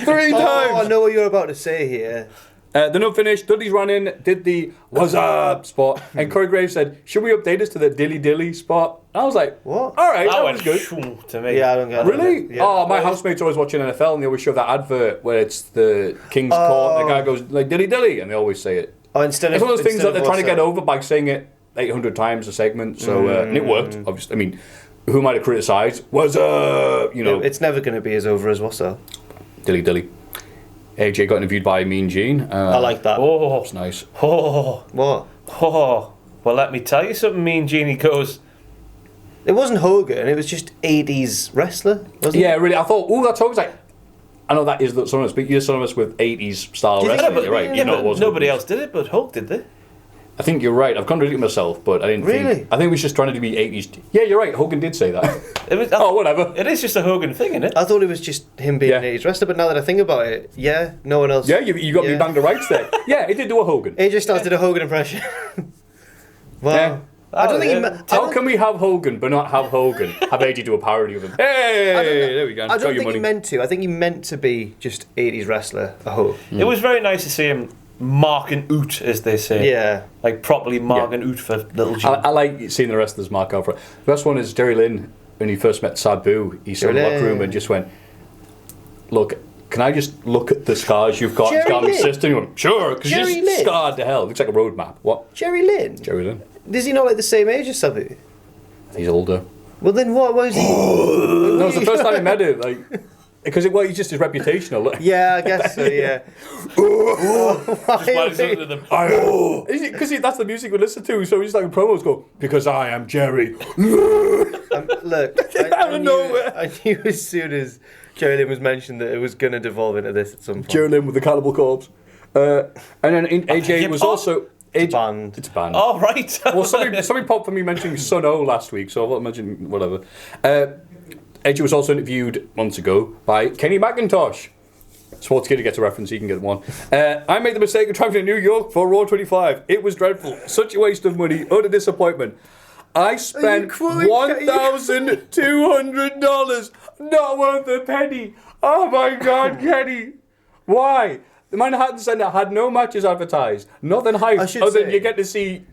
Three
Oh, I
times!
know what you're about to say here.
The no finish. Dudley's ran in, did the "What's up" spot, and Corey Graves said, "Should we update us to the dilly dilly spot?" And I was like,
What?
All right,
That
that
went
was good.
shoo to me.
Yeah, I don't get it.
Really?
Yeah.
Oh, my housemates always watching NFL, and they always show that advert where it's the King's Court. And the guy goes like dilly dilly, and they always say it.
Oh, instead of
It's one of those things
instead
that they're
of
trying to get
what's
over by saying it 800 times a segment. So and it worked. Obviously, I mean, who might have criticised? Was
It's never going to be as over as what's up.
dilly dilly. AJ got interviewed by Mean Gene.
I like that.
Oh,
It's nice.
oh,
What?
oh. Well, let me tell you something. Mean Gene, he goes.
It wasn't Hogan. It was just 80s wrestler, wasn't
Yeah,
it?
really. I thought, that's Hogan's like. I know that is synonymous, but you're synonymous with 80s style
Do you think
wrestling.
that-
You're right.
yeah,
You know, it was
Nobody
Hogan's.
else did it, but Hulk did it.
I think you're right. I've contradicted myself, but I didn't
Really?
think. I think we was just trying to be 80s. Yeah, you're right. Hogan did say that.
It was,
Oh, whatever.
It is just a Hogan thing, isn't it?
I thought it was just him being
Yeah.
an 80s wrestler, but now that I think about it, yeah, no one else.
Yeah, you got me
Yeah.
banged the rights there. Yeah, he did do a Hogan.
AJ Styles did a Hogan impression. Wow.
Yeah.
I don't think he
yeah.
meant.
How can we have Hogan but not have Hogan? Have AJ do a parody of him. Hey, there we go.
I
Show
don't
your
think
money.
he meant to. I think he meant to be just 80s wrestler. I hope.
It was very nice to see him marking out, as they say.
Yeah.
Like properly marking out for little Gene.
I like seeing the rest of this mark out for it. The best one is Jerry Lynn when he first met Sabu. He saw in the
Jerry
locker room
Lynn.
and just went, "Look, can I just look at the scars you've got?
Jerry
It's got my
Lynn?
sister." And he went, "Sure," because
Jerry
you're
Lynn?
scarred to hell. Looks like a road map. What?
Jerry Lynn?
Jerry Lynn?
Is he not like the same age as Sabu?
He's older.
Well, then what was he?
No, it's the first time I met him. Like, because he's just his reputational.
Yeah, I guess so, yeah.
Why was it to them?
Because that's the music we listen to, so he's like promos go, "Because I am Jerry."
Look,
Out of nowhere.
I knew as soon as Jerry Lynn was mentioned that it was going to devolve into this at some point.
Jerry Lynn with the Cannibal Corpse. And then AJ was
hip-hop?
also...
Banned.
It's banned.
Oh, right.
Well, somebody popped for me mentioning Sun O last week, so I'll mention whatever. AJ was also interviewed months ago by Kenny McIntosh. Sports Kid gets a reference, he can get one. I made the mistake of traveling to New York for Raw 25. It was dreadful. Such a waste of money. Utter disappointment. I spent $1,200. Not worth a penny. Oh my God, Kenny. Why? The Manhattan Center had no matches advertised. Nothing hyped
should
other than
say-
you get to see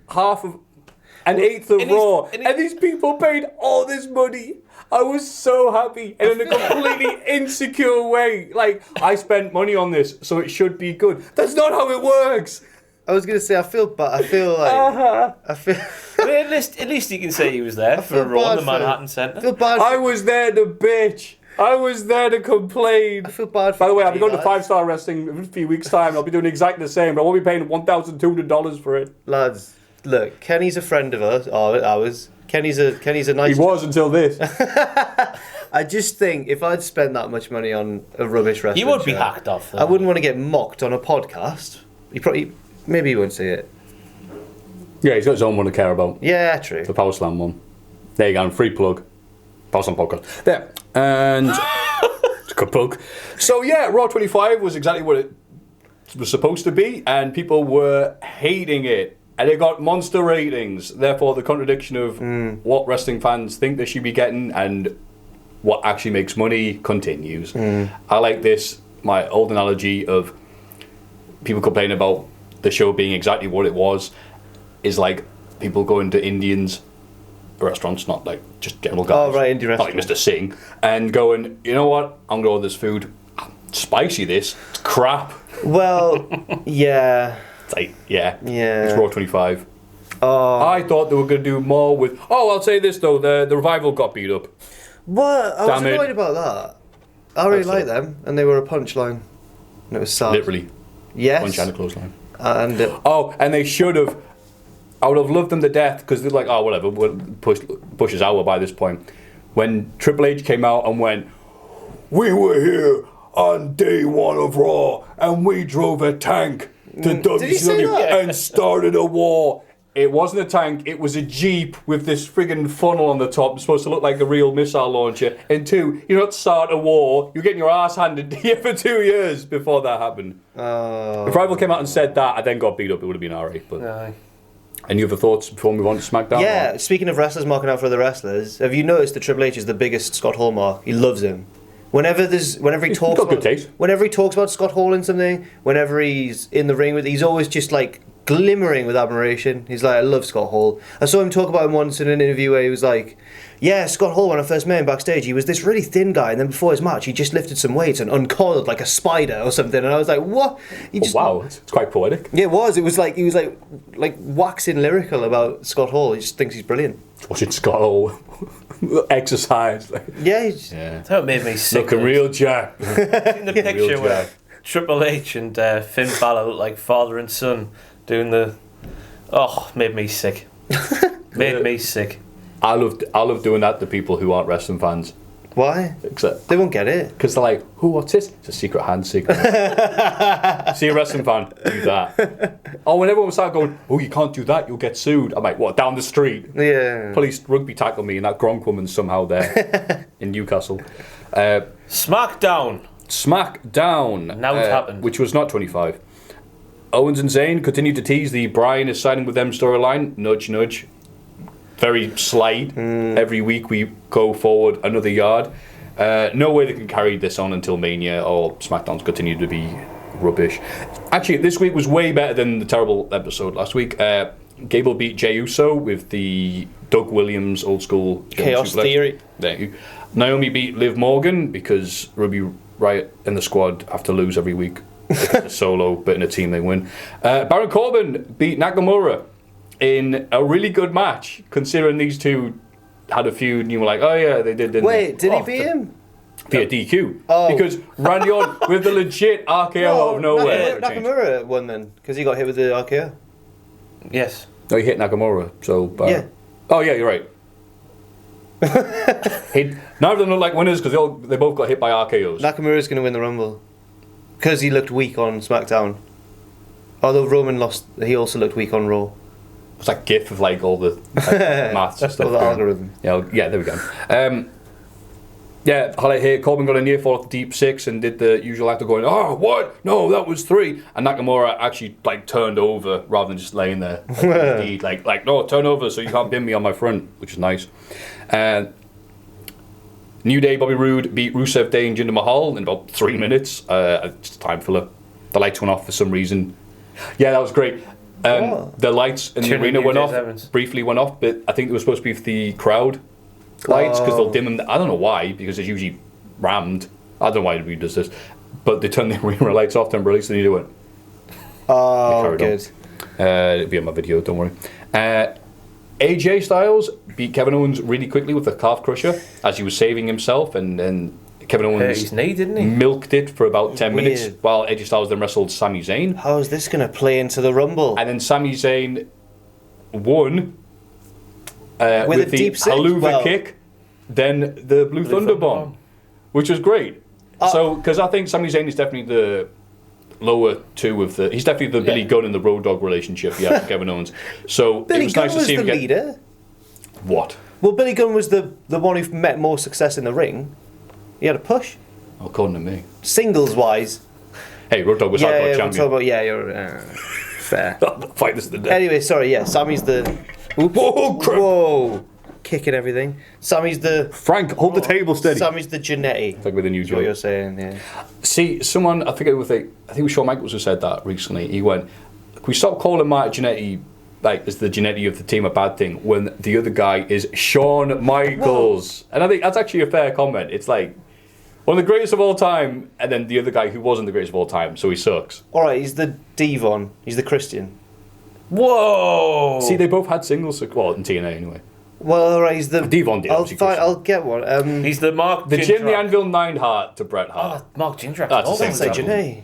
an eighth of Raw. And these people paid all this money. I was so happy. And in a completely insecure way. Like, I spent money on this, so it should be good. That's not how it works.
I was going to say, I feel like... I feel...
I mean, at least you can say he was there for a
feel
Raw in
bad
the
for-
Manhattan
I
Center.
feel bad
I was there to bitch. I was there to complain.
I feel bad for
By the way, I'll be
Kenny,
going to
lads.
5-star wrestling in a few weeks' time. I'll be doing exactly the same, but I won't be paying $1,200 for it.
Lads, look, Kenny's a friend of ours. Kenny's a nice...
He was until this.
I just think if I'd spent that much money on a rubbish wrestling
He would be
show,
hacked off, though.
I wouldn't want to get mocked on a podcast. Maybe he won't say it.
Yeah, he's got his own one to care about.
Yeah, true.
The Power Slam one. There you go, free plug. Power Slam podcast. There. And... it's a good plug. So yeah, Raw 25 was exactly what it was supposed to be, and people were hating it. And it got monster ratings. Therefore, the contradiction of what wrestling fans think they should be getting and what actually makes money continues. I like this, my old analogy of people complaining about the show being exactly what it was, is like people going to Indians restaurants, not like just general guys.
Oh, right, indie
not like
restaurants.
Mr. Singh, and going, you know what, I'm going to order this food. Spicy this. It's crap.
Well, yeah.
It's like, yeah.
Yeah.
It's Raw 25.
Oh.
I thought they were going to do more with... Oh, I'll say this, though. The Revival got beat up.
What? I was
Damn it.
annoyed about that. I really
That's
like
it.
them, and they were a punchline. And it was sad.
Literally.
Yes.
Punch and a clothesline.
And
Oh, and they should have... I would have loved them to death, because they're like, oh, whatever, we'll push us out by this point. When Triple H came out and went, we were here on day one of Raw, and we drove a tank to
he say
WCW
that?
and started a war. It wasn't a tank, it was a Jeep with this friggin' funnel on the top. It's supposed to look like a real missile launcher. And two, you're not start a war, you're getting your ass handed to you for 2 years before that happened. If Rival came out and said that, I then got beat up, it would have been alright. But
Aye.
any other thoughts before we move on to SmackDown?
yeah, speaking of wrestlers marking out for other wrestlers, have you noticed that Triple H is the biggest Scott Hall mark? He loves him. Whenever he talks
got good taste.
whenever he talks about Scott Hall in something, whenever he's in the ring with, he's always just like glimmering with admiration. He's like, I love Scott Hall. I saw him talk about him once in an interview where he was like, yeah, Scott Hall, when I first met him backstage, he was this really thin guy, and then before his match, he just lifted some weights and uncoiled like a spider or something. And I was like, what? He just,
Wow, it's quite poetic.
Yeah, it was. It was like he was like waxing lyrical about Scott Hall. He just thinks he's brilliant.
Watching Scott Hall exercise. Like,
Yeah, he's,
yeah.
That's how it made me sick.
Looking real jack.
In the picture
Real
where
jack.
Triple H and Finn Balor look like father and son doing the... Oh, made me sick. Made me sick.
I love doing that to people who aren't wrestling fans.
Why?
Except
they won't get it.
Because they're like, what's this? It's a secret hand signal. See a wrestling fan, do that. Oh, when everyone started going, you can't do that, you'll get sued. I'm like, what, down the street?
Yeah.
Police rugby tackle me and that Gronk woman's somehow there in Newcastle.
SmackDown.
Now
it happened.
Which was not 25. Owens and Zane continue to tease the Bryan is signing with them storyline. Nudge, nudge. Very slight. Every week we go forward another yard. No way they can carry this on until Mania or SmackDown's continue to be rubbish. Actually, this week was way better than the terrible episode last week. Gable beat Jey Uso with the Doug Williams old school
Chaos
suplex.
Theory.
There you. Naomi beat Liv Morgan because Ruby Riott and the squad have to lose every week. A solo, but in a team they win. Baron Corbin beat Nakamura in a really good match, considering these two had a feud and you were like, oh yeah, they did, didn't
Wait,
they?
did he beat him?
Via DQ.
Oh.
Because Randy Orton with the legit RKO out of nowhere.
Nakamura won then, because he got hit with the RKO.
Yes.
No, he hit Nakamura, so...
Yeah.
Oh yeah, you're right. Neither of them look like winners because they both got hit by RKOs.
Nakamura's going to win the Rumble. Because he looked weak on SmackDown. Although Roman lost, he also looked weak on Raw.
It's like GIF of like all the maths and stuff.
All the algorithm.
Yeah, there we go. Highlight here, Corbin got a near fall off the deep six and did the usual actor going, oh, what? No, that was 3. And Nakamura actually like turned over rather than just laying there. like, no, turn over so you can't pin me on my front, which is nice. New Day, Bobby Roode beat Rusev Day and Jinder Mahal in about 3 minutes. It's time filler. The lights went off for some reason. Yeah, that was great. The lights in the arena went off, briefly went off, but I think it was supposed to be for the crowd lights because they'll dim them. I don't know why, because it's usually rammed. I don't know why WWE does this, but they turned the arena lights off temporarily, so they do it.
Oh, good.
It'll be on my video, don't worry. AJ Styles beat Kevin Owens really quickly with the calf crusher as he was saving himself, and Kevin Owens
his knee, didn't he?
Milked it for about 10 minutes while AJ Styles then wrestled Sami Zayn.
How is this going to play into the Rumble?
And then Sami Zayn won with the
deep
haluva kick, then the Blue Thunder Bomb, which was great. So, because I think Sami Zayn is definitely the lower two of the... He's definitely the Billy Gunn and the Road Dogg relationship he has with Kevin Owens. So
Billy
it was
Gunn
nice to see him
the
get...
leader.
What?
Well, Billy Gunn was the one who met more success in the ring. He had a push.
According to me.
Singles-wise.
Hey, Road Dogg was hardcore champion.
You're... fair.
Fight this to the death.
Anyway, sorry, Sammy's the... Oops.
Whoa, crap.
Whoa. Kicking everything. Sammy's the...
Frank, hold the table steady.
Sammy's the Janetti.
Like with a new
That's what you're saying, yeah.
See, someone, I think it was Shawn Michaels who said that recently. He went, can we stop calling Mark Jannetty like as the Jannetty of the team a bad thing when the other guy is Shawn Michaels? And I think that's actually a fair comment. It's like one of the greatest of all time, and then the other guy who wasn't the greatest of all time, so he sucks.
Alright, he's the Devon. He's the Christian.
Whoa!
See, they both had singles, well, in TNA anyway.
Well, alright, he's the...
Devon did,
I'll get one.
He's the Mark
the
Jindrak.
Jim the Anvil Neidhart to Bret Hart.
Oh, Mark Jindrak.
That's
I
the
didn't say
same
Janetti.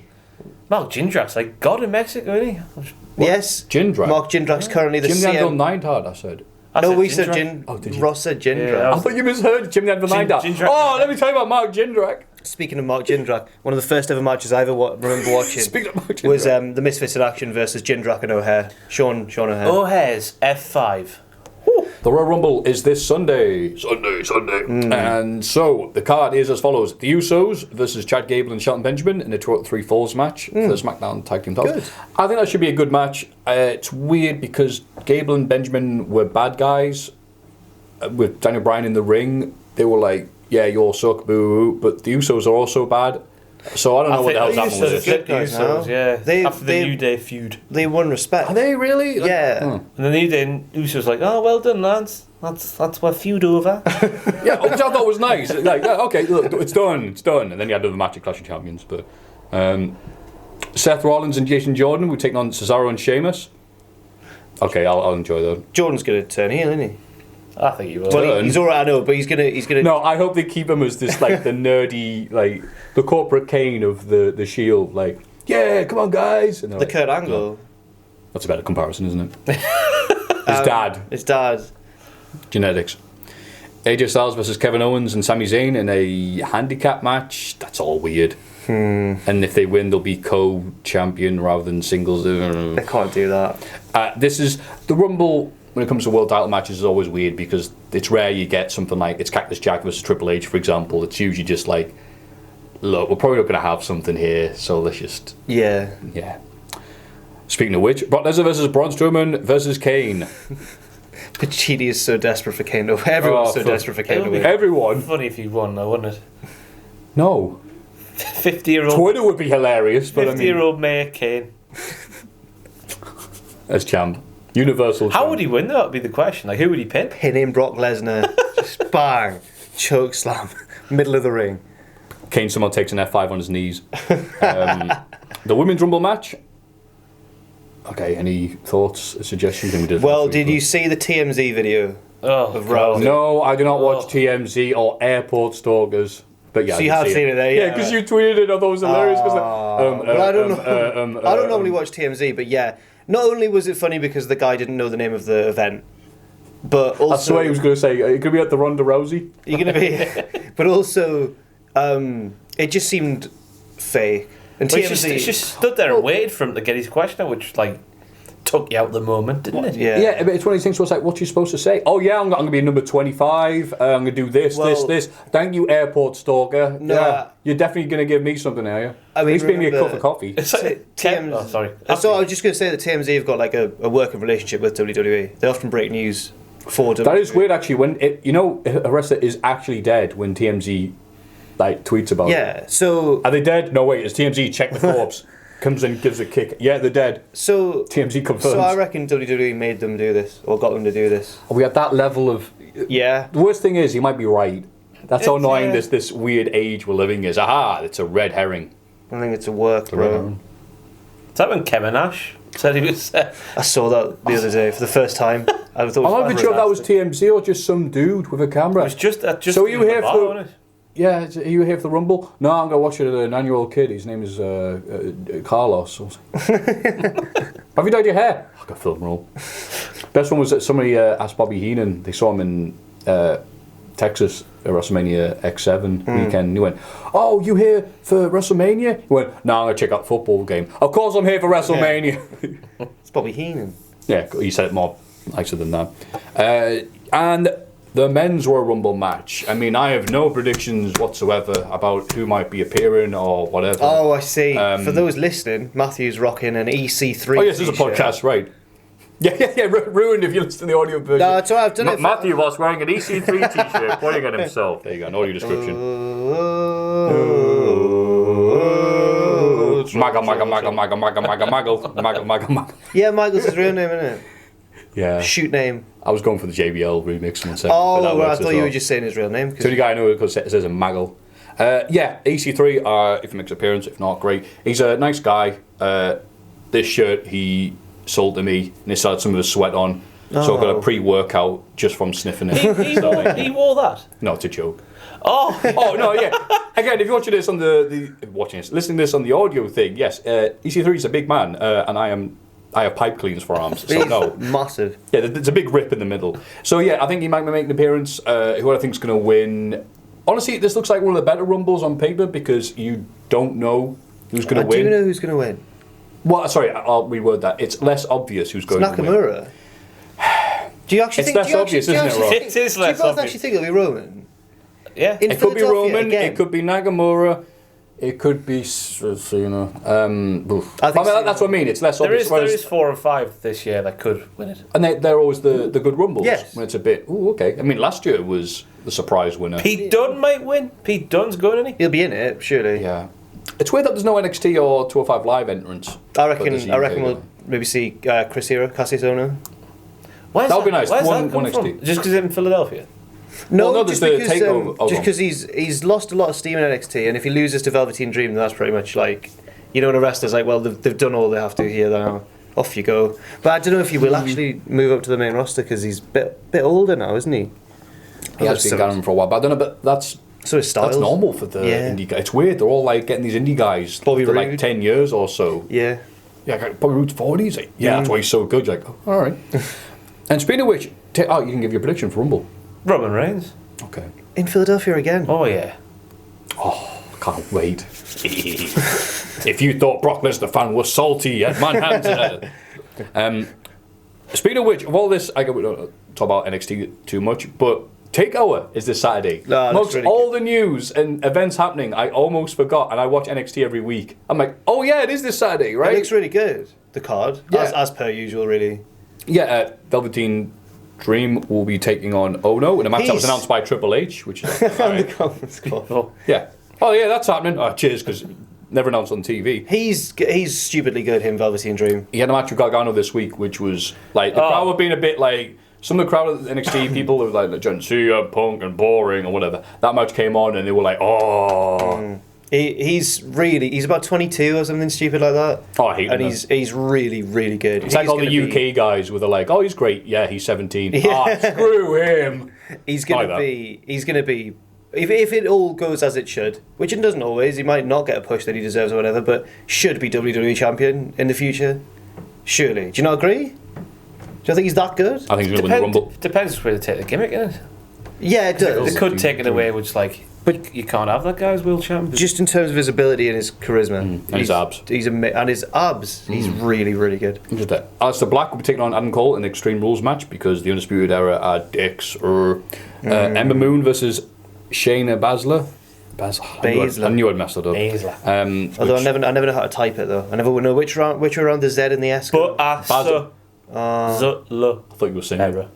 Mark Jindrak's like God in Mexico, isn't he?
Yes.
Jindrak.
Mark Jindrak's currently the
Jim the Anvil
CM.
Neidhart, I said.
No, we
Jindrak.
said Jin.
Oh, did you?
Ross said Jindrak.
Yeah,
I thought you misheard Jim the Anvil Neidhart.
Jindrak.
Oh, let me tell you about Mark Jindrak.
Speaking of Mark Jindrak, one of the first ever matches I ever remember watching
Speaking of Mark Jindrak.
was the Misfits in Action versus Jindrak and O'Hare. Sean O'Hare.
O'Hare's F5.
The Royal Rumble is this Sunday. And so, the card is as follows. The Usos versus Chad Gable and Shelton Benjamin in a 3 Falls match for the SmackDown Tag Team titles.
Good.
I think that should be a good match. It's weird because Gable and Benjamin were bad guys. With Daniel Bryan in the ring, they were like, yeah, you all suck, boo. But the Usos are also bad. So I don't know what the hell's happening with this.
good guys now.
Yeah. After the New Day feud.
They won respect.
Are they really?
Yeah.
And the New Day Usos like, oh, well done, lads. That's what feud over.
Yeah, which I thought was nice. Like, yeah, okay, look, it's done. And then you had another match at Clash of Champions. But Seth Rollins and Jason Jordan were taking on Cesaro and Sheamus. Okay, I'll enjoy that.
Jordan's going to turn heel, isn't he?
I think he will.
Well, he's alright, I know, but he's gonna.
No, I hope they keep him as this like the nerdy, like the corporate Kane of the Shield. Like, yeah, come on, guys. And
the
like,
Kurt Angle.
That's a better comparison, isn't it? His dad. Genetics. AJ Styles versus Kevin Owens and Sami Zayn in a handicap match. That's all weird. And if they win, they'll be co-champion rather than singles.
They can't do that.
This is the Rumble. When it comes to world title matches, is always weird because it's rare you get something like it's Cactus Jack versus Triple H, for example. It's usually just like, look, we're probably not going to have something here, so let's just
Yeah.
Speaking of which, Brock Lesnar versus Braun Strowman versus Kane.
Pacini is so desperate for Kane. Everyone's so desperate for Kane to win.
Everyone.
Funny if he won, though, wouldn't it?
No.
50-year-old.
Twitter would be hilarious, but
50-year-old Mayor Kane.
As champ. Universal
How
champ.
would he win, though? That would be the question. Like, who would he pin?
Pinning Brock Lesnar. Just bang. Choke slam. Middle of the ring.
Kane somehow takes an F5 on his knees. The Women's Rumble match. Okay, any thoughts, suggestions?
Well, did you see the TMZ video of Rousey?
No, I do not watch TMZ or Airport Stalkers. But yeah,
so you have seen it there, yeah?
Yeah, because you tweeted it. I thought it was hilarious.
Well, I don't know. I don't normally watch TMZ, but yeah. Not only was it funny because the guy didn't know the name of the event, but also...
I swear he was going to say, it could be at the Ronda Rousey.
You're going to be... But also, it just seemed fake. And
Well,
TMZ...
he just stood there and waited for him to get his question out, which, like, took you out the moment, didn't it?
Yeah.
But it's one of these things where it's like, what you supposed to say? Oh, yeah, I'm going to be number 25. I'm going to do this. Thank you, Airport Stalker.
No,
yeah, you're definitely going to give me something, are you?
I mean,
At least pay me a cup of coffee.
It's like sorry.
So I was just going to say that TMZ have got like a working relationship with WWE. They often break news for WWE.
That is weird, actually. When a wrestler is actually dead when TMZ like tweets about it.
Yeah, so...
Are they dead? No, wait, it's TMZ. Check the corpse. Comes in, gives a kick. Yeah, they're dead.
So
TMZ confirms.
So I reckon WWE made them do this, or got them to do this.
Are we at that level of...
Yeah.
The worst thing is, he might be right. That's how annoying this weird age we're living is. Aha, it's a red herring.
I think it's a work, bro.
Is that when Kevin Nash said he was...
I saw that the other day for the first time. I'm
not even sure if that was TMZ or just some dude with a camera.
It was just
so you here for...
wasn't it?
Yeah, are you here for the Rumble? No, I'm going to watch it with a 9-year-old kid. His name is Carlos. Have you dyed your hair? Like a film role. Best one was that somebody asked Bobby Heenan. They saw him in Texas at WrestleMania X7 weekend. And he went, "Oh, you here for WrestleMania?" He went, "No, I'm going to check out the football game." Of course I'm here for WrestleMania.
It's Bobby Heenan.
Yeah, he said it more nicer than that. And... the men's Royal Rumble match. I mean, I have no predictions whatsoever about who might be appearing or whatever.
Oh, I see. For those listening, Maffew's rocking an EC3
Oh, yes, there's a podcast, right. Yeah, ruined if you listen to the audio version.
No, it's all right, I've done it.
Maffew was wearing an EC3 t-shirt, pointing at himself. There you go, an audio description. Maggle.
Yeah, Michael's his real name, isn't it?
Yeah.
Shoot name.
I was going for the JBL remix.
Oh, well, I thought you were just saying his real name.
The only guy I know because it says a Maggle. Yeah, EC3, if he makes an appearance, if not, great. He's a nice guy. This shirt he sold to me, and he started some of the sweat on. So I got a pre-workout just from sniffing it.
He wore that?
No, it's a joke.
Oh,
no, yeah. Again, if you're watching this on listening to this on the audio thing, yes, EC3 is a big man, and I have pipe cleans for arms, so no.
Massive.
Yeah, there's a big rip in the middle. So yeah, I think he might make an appearance. Who I think is going to win? Honestly, this looks like one of the better Rumbles on paper because you don't know who's going to win.
I do know who's going to win.
Well, sorry, I'll reword that. It's less obvious who's going to win.
Nakamura. Do you actually think...
It's less obvious, isn't it, Rob?
It is less obvious.
Do you both actually think it'll be Roman?
Yeah.
It could be Roman, it could be Nakamura, it could be Cena. That's what I mean, it's less obvious.
There is 4 and 5 this year that could win it.
And they're always the good Rumbles.
Yes.
When it's a bit, okay. I mean, last year was the surprise winner.
Pete Dunne might win. Pete Dunne's good, isn't he?
He'll be in it, surely.
Yeah. It's weird that there's no NXT or 205 Live entrance.
I reckon we'll maybe see Chris Hero, Cassius Ohno.
That would be nice. One
NXT.
NXT.
Just because he's in Philadelphia?
No,
there's
just
the
because,
takeover.
just because he's lost a lot of steam in NXT, and if he loses to Velveteen Dream, then that's pretty much like, you know, when a wrestler's like, well, they've done all they have to here now. off you go. But I don't know if he will actually move up to the main roster because he's a bit older now, isn't he?
He has been going for a while, but I don't know. But that's normal for the indie guys. It's weird. They're all like getting these indie guys for like 10 years or so.
Yeah.
Yeah, Bobby Roode's 40s. Like, that's why he's so good. You're like, oh, all right. And speaking of which, you can give your prediction for Rumble.
Roman Reigns.
Okay.
In Philadelphia again.
Oh, yeah.
Oh, can't wait. If you thought Brock Lesnar fan was salty at Manhattan. Speaking of which, of all this, we don't talk about NXT too much, but Takeover is this Saturday. Amongst all the news and events happening, I almost forgot, and I watch NXT every week. I'm like, oh yeah, it is this Saturday, right?
It looks really good, the card, as per usual, really.
Yeah, Velveteen Dream will be taking on Ono in a match that was announced by Triple H, which is
on the conference call.
Yeah. Oh yeah, that's happening. Oh, cheers, because never announced on TV.
He's stupidly good, him, Velveteen Dream.
He had a match with Gargano this week, which was like the crowd were being a bit like. Some of the crowd of NXT people were like John Cena, Punk, and boring or whatever. That match came on and they were like, oh.
He's about 22 or something stupid like that.
Oh, I hate him.
And he's really, really good.
It's like all the UK guys where they're like, oh, he's great. Yeah, he's 17. Yeah. Oh, screw him.
He's gonna be. If it all goes as it should, which it doesn't always, he might not get a push that he deserves or whatever, but should be WWE champion in the future. Surely. Do you not agree? Do you think he's that good?
I think he's going to win the Rumble.
Depends where they take the gimmick in it.
Yeah, it does.
They could take it away, which but you can't have that guy as world champion.
Just in terms of his ability and his charisma.
And his abs.
And his abs. He's really, really good.
Alistair Black will be taking on Adam Cole in an Extreme Rules match because the Undisputed Era are dicks. Ember Moon versus Shayna Baszler. I knew I'd messed it up.
Although I never know how to type it though. I never know which are around the Z and the S.
But I thought
you were saying error.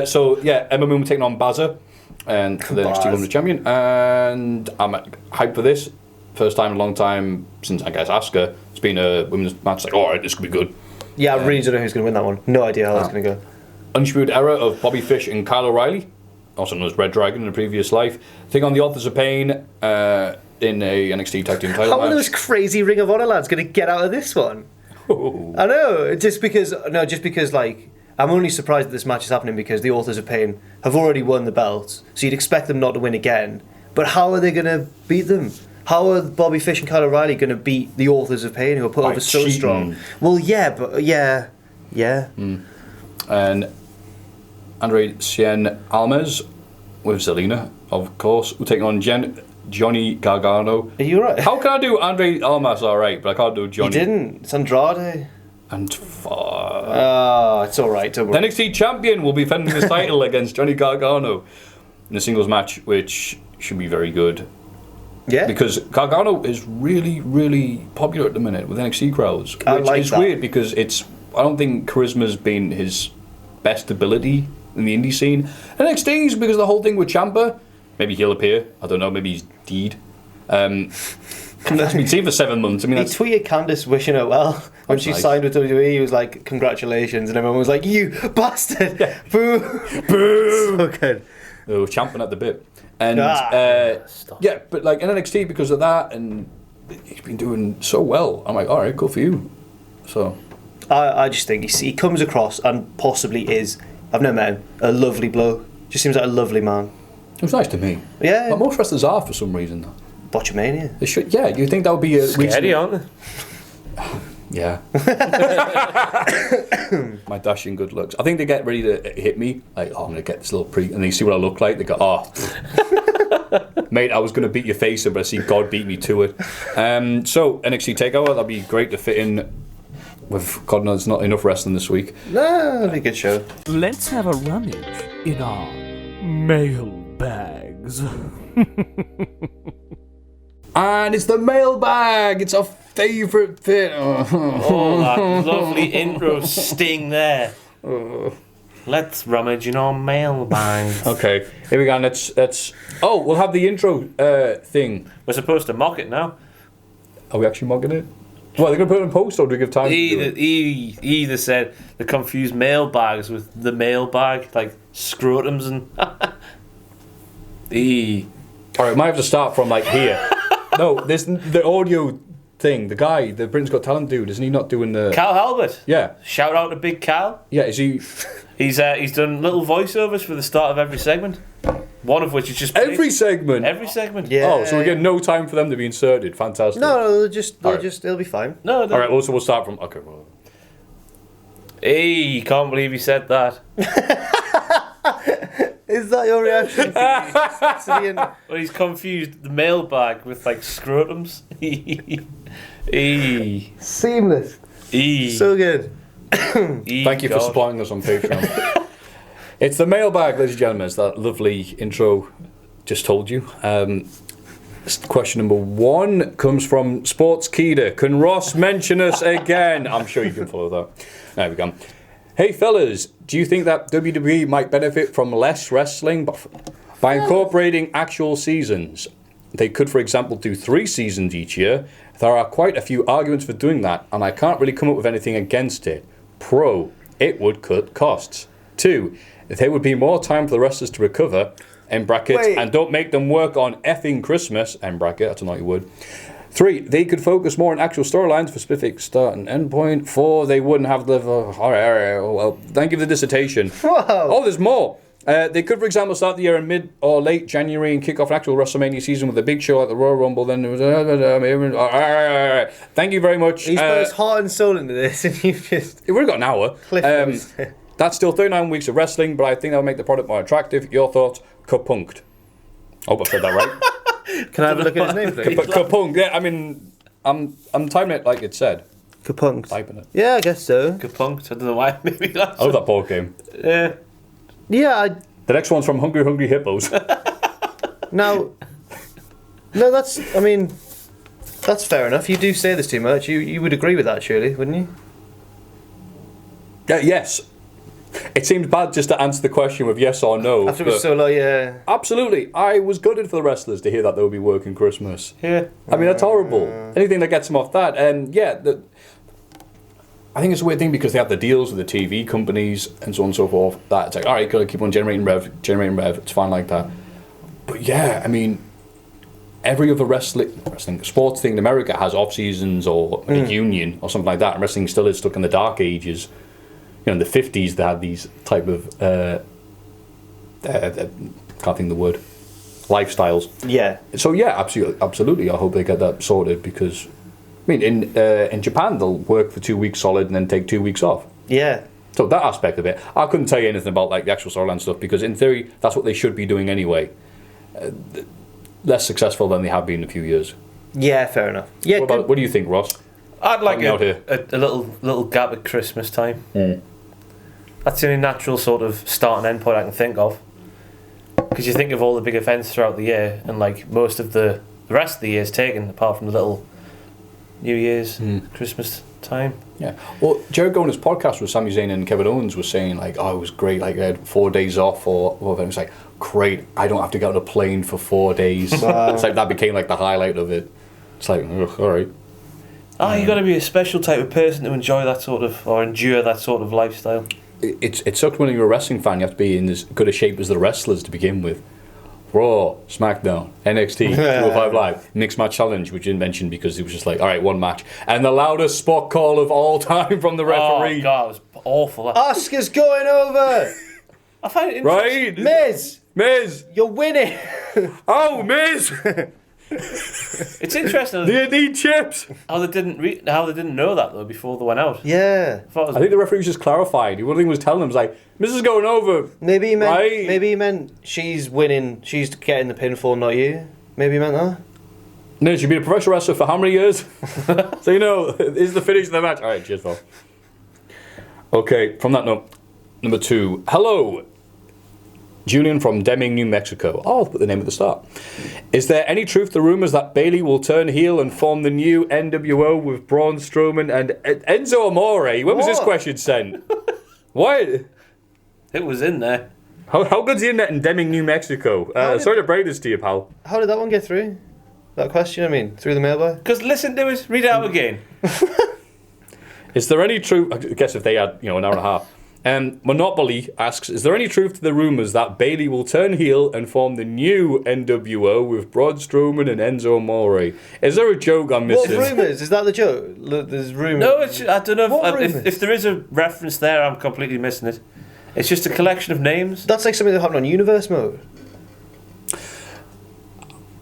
So yeah, Ember Moon taking on Bazza and the NXT Women's Champion, and I'm hyped for this. First time in a long time since I guess Asuka. It's been a women's match. Like, all right, this could be good.
Yeah, I really don't know who's going to win that one. No idea how that's going to go.
Undisputed Era of Bobby Fish and Kyle O'Reilly, also known as Red Dragon in a previous life, taking on the Authors of Pain in a NXT Tag Team title match.
How are those crazy Ring of Honor lads going to get out of this one? I know, just because like I'm only surprised that this match is happening because the Authors of Pain have already won the belts, so you'd expect them not to win again. But how are they going to beat them? How are Bobby Fish and Kyle O'Reilly going to beat the Authors of Pain who are put over so strong? Well, yeah, but yeah.
And Andre Cien Almes with Zelina, of course, we're taking on Johnny Gargano.
Are you right?
How can I do Andre Almas alright, but I can't do Johnny?
You didn't. It's Andrade.
And
it's alright.
The NXT champion will be defending his title against Johnny Gargano in a singles match, which should be very good.
Yeah.
Because Gargano is really, really popular at the minute with NXT crowds, which is weird because I don't think charisma's been his best ability in the indie scene. NXT's because of the whole thing with Ciampa. Maybe he'll appear. I don't know. Maybe he's deed. That's been seen for 7 months. I mean,
he tweeted Candice wishing her well when she signed with WWE. He was like, "Congratulations," and everyone was like, "You bastard!" Yeah. Boo, boo. So good.
Oh, champing at the bit. And yeah, but like in NXT because of that, and he's been doing so well. I'm like, all right, good for you. So
I just think he comes across and possibly is. I've never met him. A lovely bloke. Just seems like a lovely man.
It was nice to me.
Yeah.
But most wrestlers are for some reason.
Botchamania.
They should. Yeah, you think that would be a
scary, aren't they?
Yeah. My dashing good looks. I think they get ready to hit me. Like, oh, I'm gonna get this little and they see what I look like. They go, oh, mate, I was gonna beat your face in, but I see God beat me to it. So NXT Takeover, that'd be great to fit in. With God knows, not enough wrestling this week.
No, that'd be a good show.
Let's have a rummage in our mailbags.
And it's the mailbag. It's our favourite bit.
Oh, that lovely intro sting there. Let's rummage in our mailbag.
Okay, here we go. Let's. Oh, we'll have the intro thing.
We're supposed to mock it now.
Are we actually mocking it? Well, they're going to put it in post, or do we give time?
He either said they confused mailbags with the mailbag, like scrotums and.
All right, might have to start from like here. No, the audio thing, the guy, the Britain's Got Talent dude, isn't he not doing the...
Cal Halbert.
Yeah.
Shout out to Big Cal.
Yeah, is he...
He's done little voiceovers for the start of every segment. One of which is just...
Every segment?
Every segment.
Yeah.
Oh, so we get no time for them to be inserted. Fantastic.
No, it'll be fine.
No,
All right, also we'll start from... Okay, well...
Hey, can't believe he said that.
Is that your reaction to the
Well, he's confused the mailbag with like scrotums.
seamless? So good.
Thank you for supplying us on Patreon. It's the mailbag, ladies and gentlemen. It's that lovely intro just told you. Question number 1 comes from Sports Keeda. Can Ross mention us again? I'm sure you can follow that. There we go. Hey fellas, do you think that WWE might benefit from less wrestling by incorporating actual seasons? They could, for example, do 3 seasons each year. There are quite a few arguments for doing that, and I can't really come up with anything against it. Pro, it would cut costs. 2, there would be more time for the wrestlers to recover, in brackets, and don't make them work on effing Christmas, in bracket, that's a naughty word. 3, they could focus more on actual storylines for specific start and end point. 4, they wouldn't have the... well, thank you for the dissertation.
Whoa.
Oh, there's more. They could, for example, start the year in mid or late January and kick off an actual WrestleMania season with a big show like the Royal Rumble. Then it was... Thank you very much.
He's put his heart and soul into this, and you've just...
We've got an hour. That's still 39 weeks of wrestling, but I think that would make the product more attractive. Your thoughts? Kapunked. I hope I said that right.
Can I have a look at his name, please?
Kapunked. Yeah, I mean, I'm typing it like it said.
Kapunked.
Typing it.
Yeah, I guess so.
Kapunked. I don't know why. Maybe that's...
I love that board game.
Yeah.
Yeah,
The next one's from Hungry Hungry Hippos.
No, that's fair enough. You do say this too much. You would agree with that, surely, wouldn't you?
Yes. It seems bad just to answer the question with yes or no.
After it was so low, yeah.
Absolutely. I was gutted for the wrestlers to hear that they would be working Christmas.
Yeah.
I mean, that's horrible. Anything that gets them off that. And yeah, I think it's a weird thing because they have the deals with the TV companies and so on and so forth. That it's like, all right, gotta keep on generating rev. It's fine like that. But yeah, I mean, every other wrestling sports thing in America has off seasons or a union or something like that. And wrestling still is stuck in the dark ages. You know, in the 50s they had these type of can't think of the word, lifestyles.
Yeah.
So yeah, absolutely. I hope they get that sorted because, I mean, in Japan they'll work for 2 weeks solid and then take 2 weeks off.
Yeah.
So that aspect of it, I couldn't tell you anything about like the actual storyline stuff because in theory that's what they should be doing anyway. Less successful than they have been in a few years.
Yeah, fair enough. Yeah.
What do you think, Ross?
I'd like a little gap at Christmas time. That's the only natural sort of start and end point I can think of. Because you think of all the big events throughout the year, and like most of the rest of the year is taken, apart from the little New Year's, Christmas time.
Yeah. Well, Jericho on his podcast with Sami Zayn and Kevin Owens was saying like, oh, it was great. Like I had 4 days off or whatever. It was like, great. I don't have to get on a plane for 4 days. It's like that became like the highlight of it. It's like, ugh, all right.
You got to be a special type of person to enjoy that sort of or endure that sort of lifestyle.
It sucks when you're a wrestling fan. You have to be in as good a shape as the wrestlers to begin with. Raw, SmackDown, NXT, 205 Live, Mixed Match Challenge, which you didn't mention because it was just like, all right, one match. And the loudest spot call of all time from the referee.
Oh, God, it was awful.
Oscar's going over!
I find it interesting.
Right?
Miz, you're winning!
Oh, Miz!
It's interesting
Do you need chips?
how they didn't know that, though, before they went out.
Yeah.
I think the referee was just clarified. One thing was telling them was like, Miz is going over.
Maybe he meant,
right?
maybe he meant she's winning, she's getting the pinfall, not you. Maybe he meant that.
No, she's been a professional wrestler for how many years? So, you know, this is the finish of the match. All right, cheers, Phil. Okay, from that note, number 2. Hello, Julian from Deming, New Mexico. I'll put the name at the start. Is there any truth to the rumours that Bayley will turn heel and form the new NWO with Braun Strowman and Enzo Amore? When was this question sent? What?
It was in there.
How good's the internet in Deming, New Mexico? Sorry to break this to you, pal.
How did that one get through? That question, I mean, through the mailbag?
Because listen to us, read it out again.
Is there any truth? I guess if they had, an hour and a half. Monopoly asks, is there any truth to the rumours that Bayley will turn heel and form the new NWO with Braun Strowman and Enzo Amore? Is there a joke I'm missing?
What rumours? Is that the joke? Look, there's rumours.
No, I don't know
If
there is a reference there, I'm completely missing it. It's just a collection of names.
That's like something that happened on Universe Mode.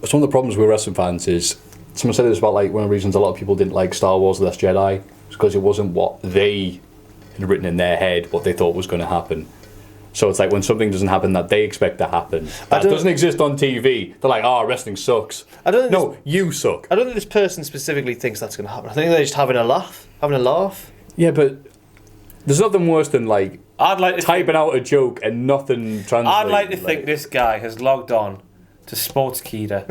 Some of the problems with wrestling fans is, someone said this about like one of the reasons a lot of people didn't like Star Wars The Last Jedi, because it wasn't what they had written in their head, what they thought was going to happen. So it's like when something doesn't happen that they expect to happen, that doesn't exist on TV, they're like, oh, wrestling sucks. You suck.
I don't think this person specifically thinks that's going to happen. I think they're just having a laugh.
Yeah, but there's nothing worse than like
I'd like to
typing out a joke and nothing translating.
I'd like to think this guy has logged on to Sportskeeda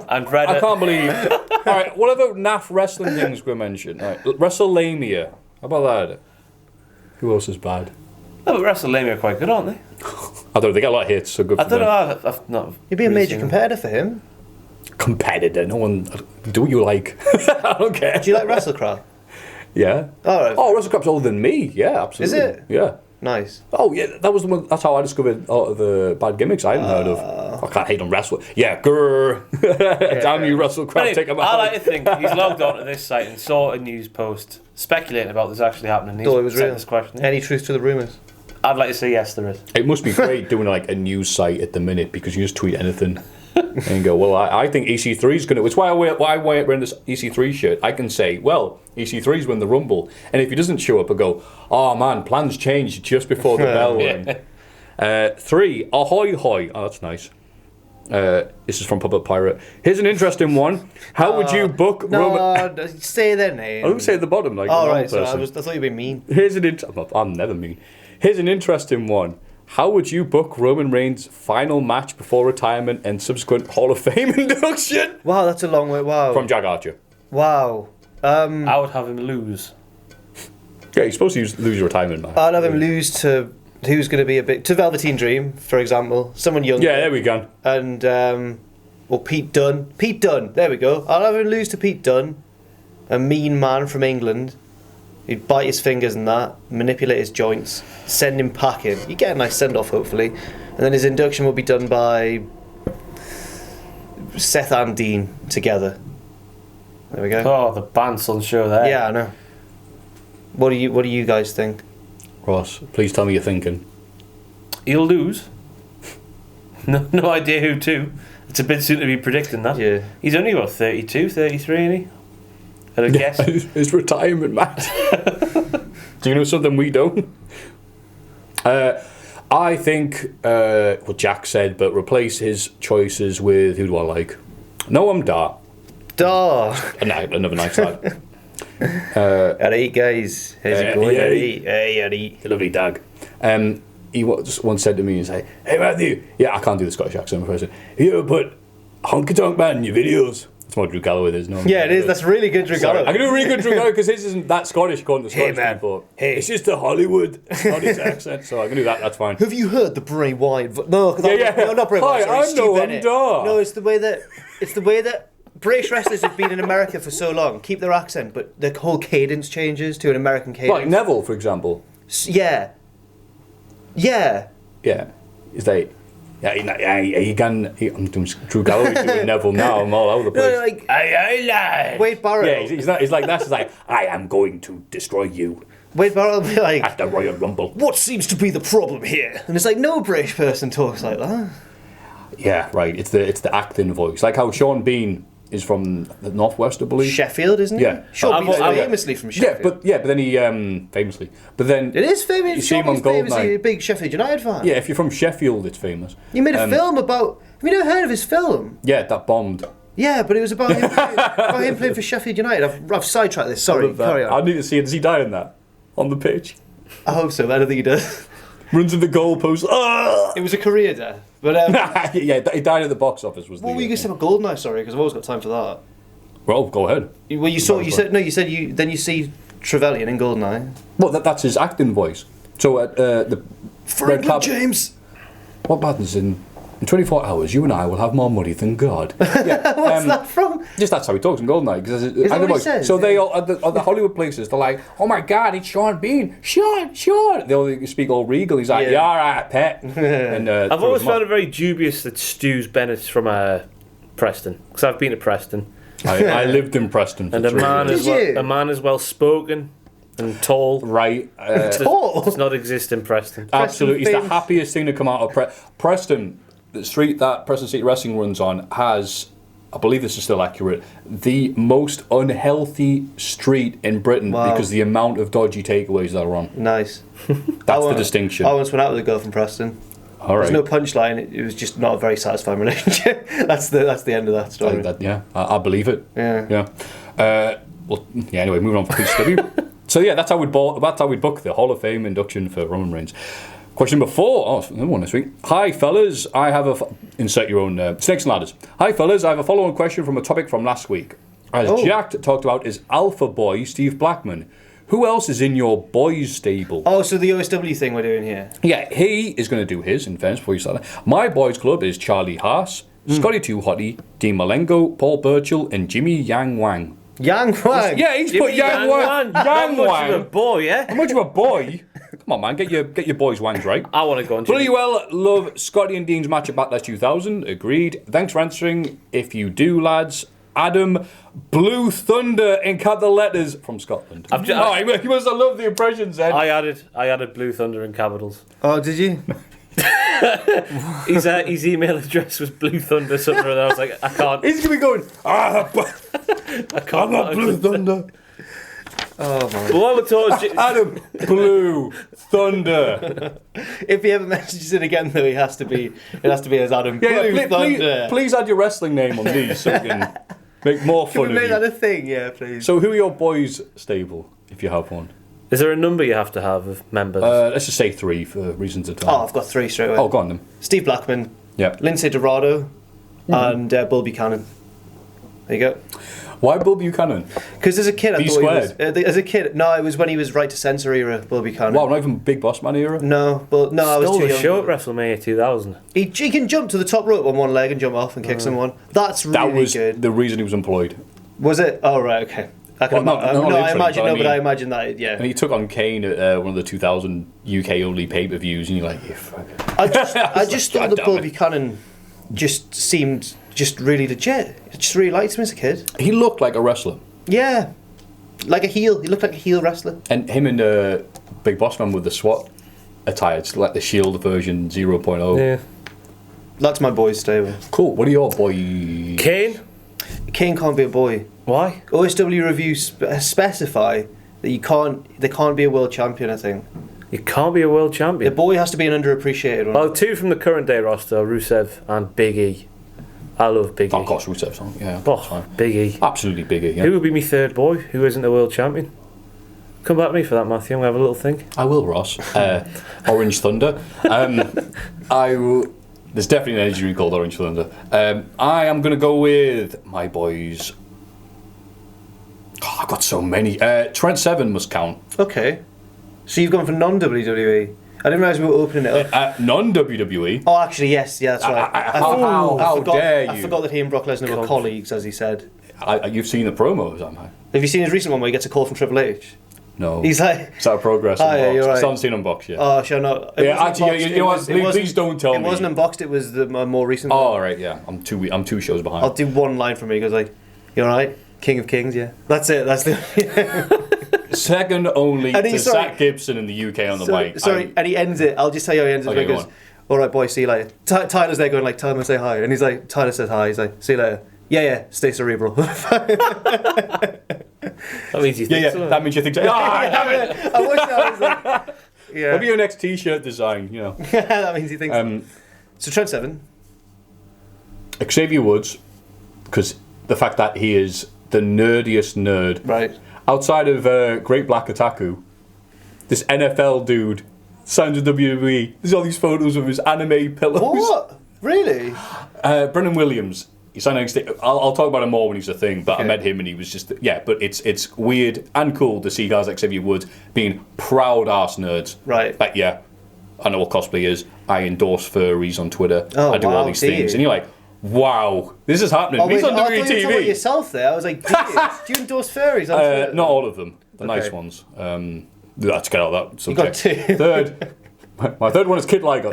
and read
I can't believe. Alright, what about naff wrestling things we mentioned? Right, WrestleMania. How about that? Who else is bad?
Oh, but WrestleMania are quite good, aren't they?
I don't know, they get a lot of hits, so good for them.
I've not.
You'd be a major competitor for him.
Competitor, no one. Do what you like. I don't care.
Do you like WrestleCrap?
Yeah.
Oh,
WrestleCrap's older than me. Yeah, absolutely.
Is it?
Yeah.
Nice.
Oh yeah, that was the one. That's how I discovered all of the bad gimmicks I hadn't heard of. I can't hate on wrestle. Yeah, grrr. Damn you, WrestleCrap.
Anyway,
Take him out.
I like to think he's logged on to this site and saw a news post speculating about this actually happening.
Thought it was real.
This question.
Any truth to the rumours?
I'd like to say yes, there is.
It must be great doing like a news site at the minute, because you just tweet anything and go, well, I think EC3 is going to. It's why I wear this EC3 shirt. I can say, well, EC3's win the Rumble, and if he doesn't show up, I go, oh man, plans changed just before the bell rang. 3, ahoy hoy. Oh, that's nice. This is from Puppet Pirate. Here's an interesting one. How would you book Roman?
No, say their name.
I don't say at the bottom like.
Oh right, so I thought you'd be mean.
I'm never mean. Here's an interesting one. How would you book Roman Reigns' final match before retirement and subsequent Hall of Fame induction?
Wow, that's a long way. Wow.
From Jack Archer.
Wow.
I would have him lose.
Yeah, you're supposed to lose your retirement match.
I'd have him lose to who's going to be to Velveteen Dream, for example. Someone young.
Yeah, there we go.
And or Pete Dunne. Pete Dunne. There we go. I'll have him lose to Pete Dunne, a mean man from England. He'd bite his fingers and that, manipulate his joints, send him packing. You get a nice send-off, hopefully. And then his induction will be done by Seth and Dean together. There we go.
Oh, the Banson show there.
Yeah, I know. What do you guys think?
Ross, please tell me you're thinking.
He'll lose. No idea who to. It's a bit soon to be predicting that.
Yeah.
He's only, 32, 33, isn't he? I'd guess.
His retirement match. Do you know something we don't? I think what Jack said, but replace his choices with, who do I like? Noam Dar. Another nice lad.
Alright guys, how's it going? Hey,
lovely dag. He once said to me, he's like, hey Maffew, yeah, I can't do the Scottish accent in person. You ever put Honky Tonk Man in your videos? It's more Drew Galloway, there's no.
Yeah, it is. That's really good, Drew Galloway.
I can do a really good Drew Galloway because his isn't that Scottish according to Scottish people.
Hey,
it's just a Hollywood Scottish accent, so I can do that. That's fine.
Have you heard the Bray Wyatt? No, not Bray
Hi,
Wyatt. Sorry,
I'm Noam Dar.
No, it's the way that British wrestlers have been in America for so long, keep their accent, but the whole cadence changes to an American cadence.
Like Neville, for example.
Yeah.
Is they? I'm doing Drew Galloway doing Neville now. I'm all over the place.
No, like Wade Barrett.
Yeah, he's like that. He's like, I am going to destroy you.
Wade Barrett will be like,
at the Royal Rumble.
What seems to be the problem here? And it's like, no British person talks like that.
Yeah, right. It's the acting voice, like how Sean Bean is from the Northwest, I believe.
Sheffield, isn't he?
Yeah.
Sean Bean's famously from Sheffield.
Yeah, but then he famously. But then
it is famous.
You see him on
famously a big Sheffield United fan.
Yeah, if you're from Sheffield, it's famous.
You made a film about. Have you never heard of his film?
Yeah, that bombed.
Yeah, but it was about him playing for Sheffield United. I've sidetracked this. Sorry, carry on.
I need to see it. Does he die in that on the pitch?
I hope so. I don't think he does.
Runs in the goalpost.
It was a career death. But
yeah, he died at the box office.
What were you going to say about Goldeneye? Sorry, because I've always got time for that.
Well, go ahead.
Well, you see Trevelyan in Goldeneye.
Well, that's his acting voice. So at the
Franklin James.
What happens in 24 hours? You and I will have more money than God. Yeah,
What's that from?
Just that's how he talks in Golden Eye. Is
that what he says?
So they all, at the Hollywood places, they're like, oh my God, it's Sean Bean. Sean. They all speak all regal. He's like, yeah, all right, pet. And,
I've always found it very dubious that Stu's Bennett's from Preston. Because I've been to Preston.
I lived in Preston for
and a
3
man,
years.
a man is well spoken and tall.
Right.
Tall?
Does not exist in Preston.
Absolutely. It's the happiest thing to come out of Preston. The street that Preston City Wrestling runs on has, I believe this is still accurate, the most unhealthy street in Britain because the amount of dodgy takeaways that are on.
Nice.
That's the distinction.
I once went out with a girl from Preston.
All right.
There's no punchline. It was just not a very satisfying relationship. That's the end of that story.
I believe it.
Yeah.
Anyway, moving on from PCW. So yeah, that's how we'd book the Hall of Fame induction for Roman Reigns. Question number 4. Another one this week. Hi fellas, I have insert your own snakes and ladders. Hi fellas, I have a follow-on question from a topic from last week. As Jack talked about his alpha boy, Steve Blackman. Who else is in your boys stable?
Oh, so the OSW thing we're doing here.
Yeah, he is going to do his, in fairness, before you start that. My boys club is Charlie Haas, Scotty Too Hottie, Dean Malengo, Paul Burchill, and Jimmy Yang Wang.
Yang Wang?
Yeah, he's put Yang Wang. Yang Wang.
How much of a boy, yeah?
How much of a boy? Come on, man, get your boys' wangs right.
I want to go on.
Bloody well love Scotty and Dean's match at Backlash 2000. Agreed. Thanks for answering. If you do, lads. Adam Blue Thunder in capital letters from Scotland.
He
must have loved the impressions then.
I added Blue Thunder in capitals.
Oh, did you?
His email address was Blue Thunder something, and I was like, I can't.
He's gonna be going.
I can't.
I'm not Blue Thunder.
Oh my.
Well, we're talking
Adam Blue Thunder.
If he ever mentions it again, though, it has to be as Adam Blue Thunder.
Please add your wrestling name on these so we can make more fun
Can we
of
make
you.
that a thing? Yeah, please.
So who are your boys' stable, if you have one?
Is there a number you have to have of members?
Let's just say 3 for reasons of time.
Oh, I've got 3 straight away.
Oh, go on then.
Steve Blackman,
Yeah.
Lindsay Dorado, and Bull Buchanan. There you go.
Why Bull Buchanan?
Because as a kid, I
B
thought he was...
squared?
as a kid, no, it was when he was right to censor era, Bull Buchanan.
Wow, not even Big Boss Man era?
No, I was
Stole
too
the
young.
show at WrestleMania 2000.
He can jump to the top rope on one leg and jump off and kick someone. That's really
That was
good.
the reason he was employed.
Was it? Oh, right, okay. I can
Well, not
I
literally,
imagine,
but I mean-
I imagine that, yeah.
And he took on Kane at one of the 2000 UK only pay-per-views, and you're like, yeah, fuck it.
I just thought
God
that Bull
damn it.
Buchanan just seemed just really legit. I just really liked him as a kid.
He looked like a wrestler.
Yeah. Like a heel. He looked like a heel wrestler.
And him and Big Boss Man with the SWAT attire, it's like the Shield version 0.0.
Yeah.
That's my boy's stable.
Cool. What are your boy?
Kane?
Kane can't be a boy.
Why?
OSW reviews specify that they can't be a world champion, I think.
You can't be a world
The
champion.
boy has to be an underappreciated one.
Well, 2 from the current day roster, Rusev and Big E. I love Big E.
Of course, Rusev's on. Yeah, that's fine.
Big E.
Absolutely bigger. Yeah.
Who would be my 3rd boy who isn't a world champion? Come back to me for that, Matthew. I'm going to have a little think.
I will, Ross. Orange Thunder. There's definitely an energy drink called Orange Thunder. I am going to go with my boys. Oh, I've got so many. Trent Seven must count.
Okay. So you've gone for non-WWE. I didn't realise we were opening it up.
Non-WWE.
Oh, actually, yes. Yeah, that's right.
How dare you?
I forgot that he and Brock Lesnar were colleagues, as he said.
You've seen the promos, haven't you?
Have you seen his recent one where he gets a call from Triple H?
No.
He's like...
Is that a progress
Oh,
unboxed?
yeah, you're right.
I still haven't seen unboxed yet.
Oh, sure, no.
Yeah, actually, you know what? Please don't tell me.
It wasn't unboxed, it was the more recent
Oh,
one.
all right, yeah. I'm 2 shows behind.
I'll do one line from me. He goes like, "You alright? King of Kings, yeah." That's it. That's the...
Second only
And
to
sorry.
Zach Gibson in the UK on the mic.
Sorry, and he ends it. I'll just tell you how he ends it.
Okay,
He goes,
go on.
"Alright, boy, see you later." Tyler's there going like, "Tell him to say hi." And he's like, Tyler says hi. He's like, "See you later." Yeah, stay cerebral.
That means you think so.
That means you think. Ah, damn it!
I wish I was like... Yeah.
That'll be your next T-shirt design, you know.
That means he thinks... So Trent Seven.
Xavier Woods, because the fact that he is the nerdiest nerd.
Right.
Outside of Great Black Otaku, this NFL dude signed with WWE. There's all these photos of his anime pillows.
What? Really?
Brennan Williams. He signed NXT. I'll talk about him more when he's a thing, but
Okay.
I met him and he was just... Yeah, but it's weird and cool to see guys like Xavier Woods being proud-ass nerds.
Right.
Like, yeah, I know what cosplay is. I endorse furries on Twitter.
Oh,
I do all
wow,
these
do
things.
you?
And you're like, Wow, this is happening.
Oh, wait,
He's on
I thought you were talking about
WTV.
yourself there. I was like, do you endorse furries? on Twitter?
Not all of them. The
Okay.
nice ones. Let's get out of that
You got
subject.
two.
Third. My third one is Kid Like.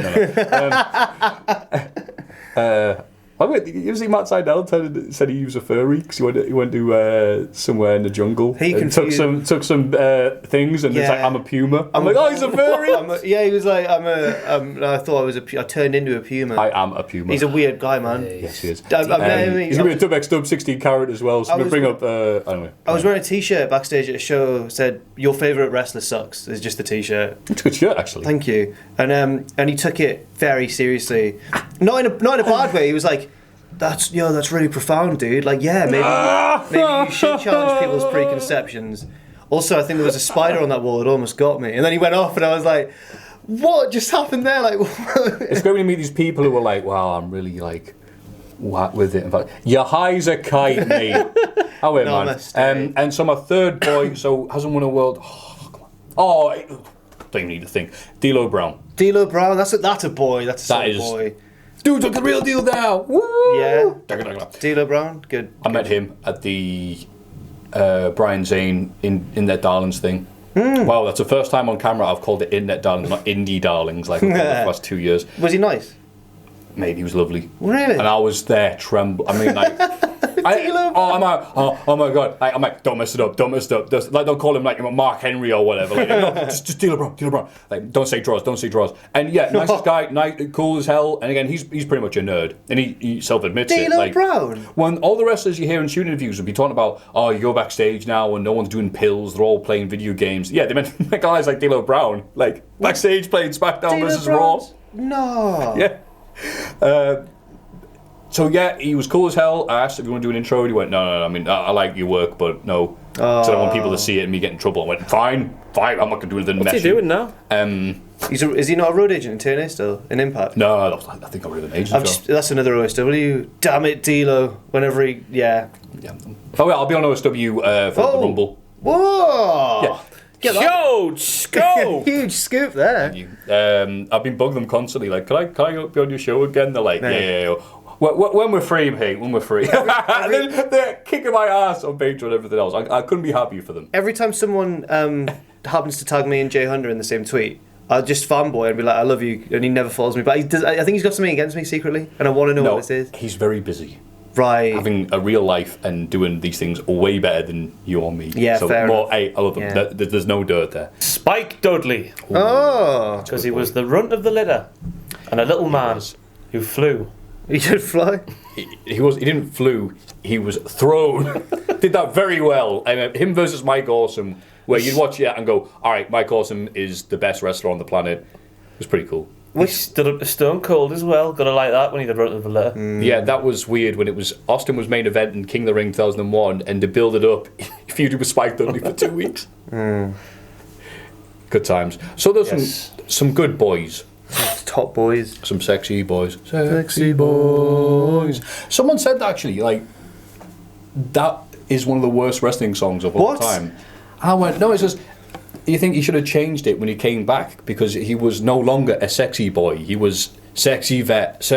You ever see Matt Seidel said he was a furry because he went to somewhere in the jungle and took some things and it's like, I'm a puma. I'm like, oh, he's a furry.
He was like, I thought I turned into a puma.
I am a puma.
He's a weird guy, man.
Yes, he is.
He's going
to be a Dub X Dub 16 carat as well. So I'm going to bring up. Anyway.
I was wearing a t-shirt backstage at a show. Said your favourite wrestler sucks. It's just the t-shirt.
It's a good shirt, actually.
Thank you. And he took it very seriously, not in a bad way. He was like, that's really profound, dude. Like, yeah, maybe you should challenge people's preconceptions. Also, I think there was a spider on that wall that almost got me. And then he went off, and I was like, what just happened there? Like,
it's great when you meet these people who are like, wow, I'm really like, what with it? In fact, your high's a kite, mate. Oh wait, man. And so my third boy, so hasn't won a world. Oh, come on. Oh, I don't even need to think. D'Lo Brown.
D'Lo Brown. That's a boy. That's a boy.
Dude's like the real deal now. Woo!
Yeah. D'Lo Brown, good.
I met him at the Brian Zane in their Darlings thing. Wow, that's the first time on camera I've called it Internet Darlings, not Indie Darlings, like for the last 2 years.
Was he nice?
Mate, he was lovely.
Really?
And I was there trembling. I mean, like... oh my god! Like, I'm like, don't mess it up. Don't call him like Mark Henry or whatever. Like, no, just D'Lo Brown. Like, don't say draws. And yeah, nicest guy, cool as hell. And again, he's pretty much a nerd, and he self-admits it.
D'Lo Brown.
When all the wrestlers you hear in shoot interviews will be talking about, oh, you go backstage now and no one's doing pills, they're all playing video games. Yeah, they meant guys like D'Lo Brown, like backstage playing SmackDown versus Raw.
No.
Yeah. So yeah, he was cool as hell. I asked if you want to do an intro, and he went, no. I mean, I like your work, but no. So I don't want people to see it and me get in trouble. I went, fine. I'm not going to do anything messy.
What's he doing now?
Is he not a road agent in TNA still? In Impact?
No, I think I'm really an agent.
That's another OSW. Damn it, D'Lo. Whenever he... Yeah.
Oh, yeah, I'll be on OSW for the Rumble.
Whoa!
Yeah.
Huge scoop!
Huge scoop there.
I've been bugging them constantly. Like, can I be on your show again? They're like, yeah. When we're free, mate. When we're free. They're kicking my ass on Patreon and everything else. I couldn't be happier for them.
Every time someone happens to tag me and Jay Hunter in the same tweet, I'll just fanboy and be like, I love you, and he never follows me. But I think he's got something against me secretly, and I want to know what this is.
He's very busy.
Right.
Having a real life and doing these things way better than you or me.
Yeah,
so
fair enough.
I love them. Yeah. There's no dirt there.
Spike Dudley.
Oh.
Because he was the runt of the litter. And a little man who flew.
He did fly?
He didn't flew. He was thrown. Did that very well. Him versus Mike Awesome, where you'd watch it and go, all right, Mike Awesome is the best wrestler on the planet. It was pretty cool.
He stood up to Stone Cold as well. Gotta like that when he did Runt of the Litter.
Yeah, that was weird when it was Austin was main event in King of the Ring 2001, and to build it up, he feuded with Spike Dudley for 2 weeks. Good times. So there's some good boys.
Top boys.
Some sexy boys. Sexy boys. Someone said that actually, like, that is one of the worst wrestling songs of all time. I went, no, it's just... You think he should have changed it when he came back because he was no longer a sexy boy. He was sexy vet,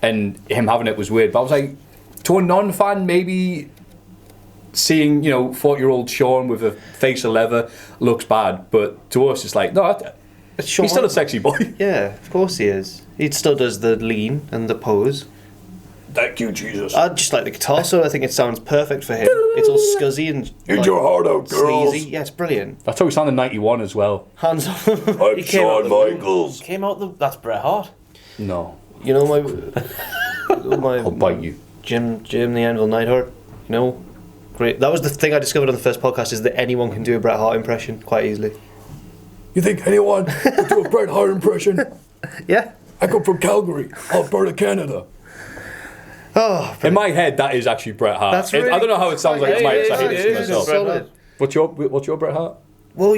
and him having it was weird. But I was like, to a non-fan, maybe seeing 40-year-old Shawn with a face of leather looks bad, but to us it's like, no, he's still a sexy boy.
Yeah, of course he is. He still does the lean and the pose.
Thank you, Jesus.
I just like the guitar solo. I think it sounds perfect for him. It's all scuzzy and
Get your heart out, girls.
Sleazy. Yeah, it's brilliant.
That's how he sounded in 91 as well.
Hands off.
I'm Shawn Michaels.
That's Bret Hart.
No.
You know my
I'll bite you.
Jim the Anvil Neidhart. Great. That was the thing I discovered on the first podcast, is that anyone can do a Bret Hart impression quite easily.
You think anyone can do a Bret Hart impression?
Yeah.
I come from Calgary, Alberta, Canada.
Oh,
in my head, that is actually Bret Hart.
That's really
I don't know how it sounds like.
it's
myself. What's your Bret Hart?
Well,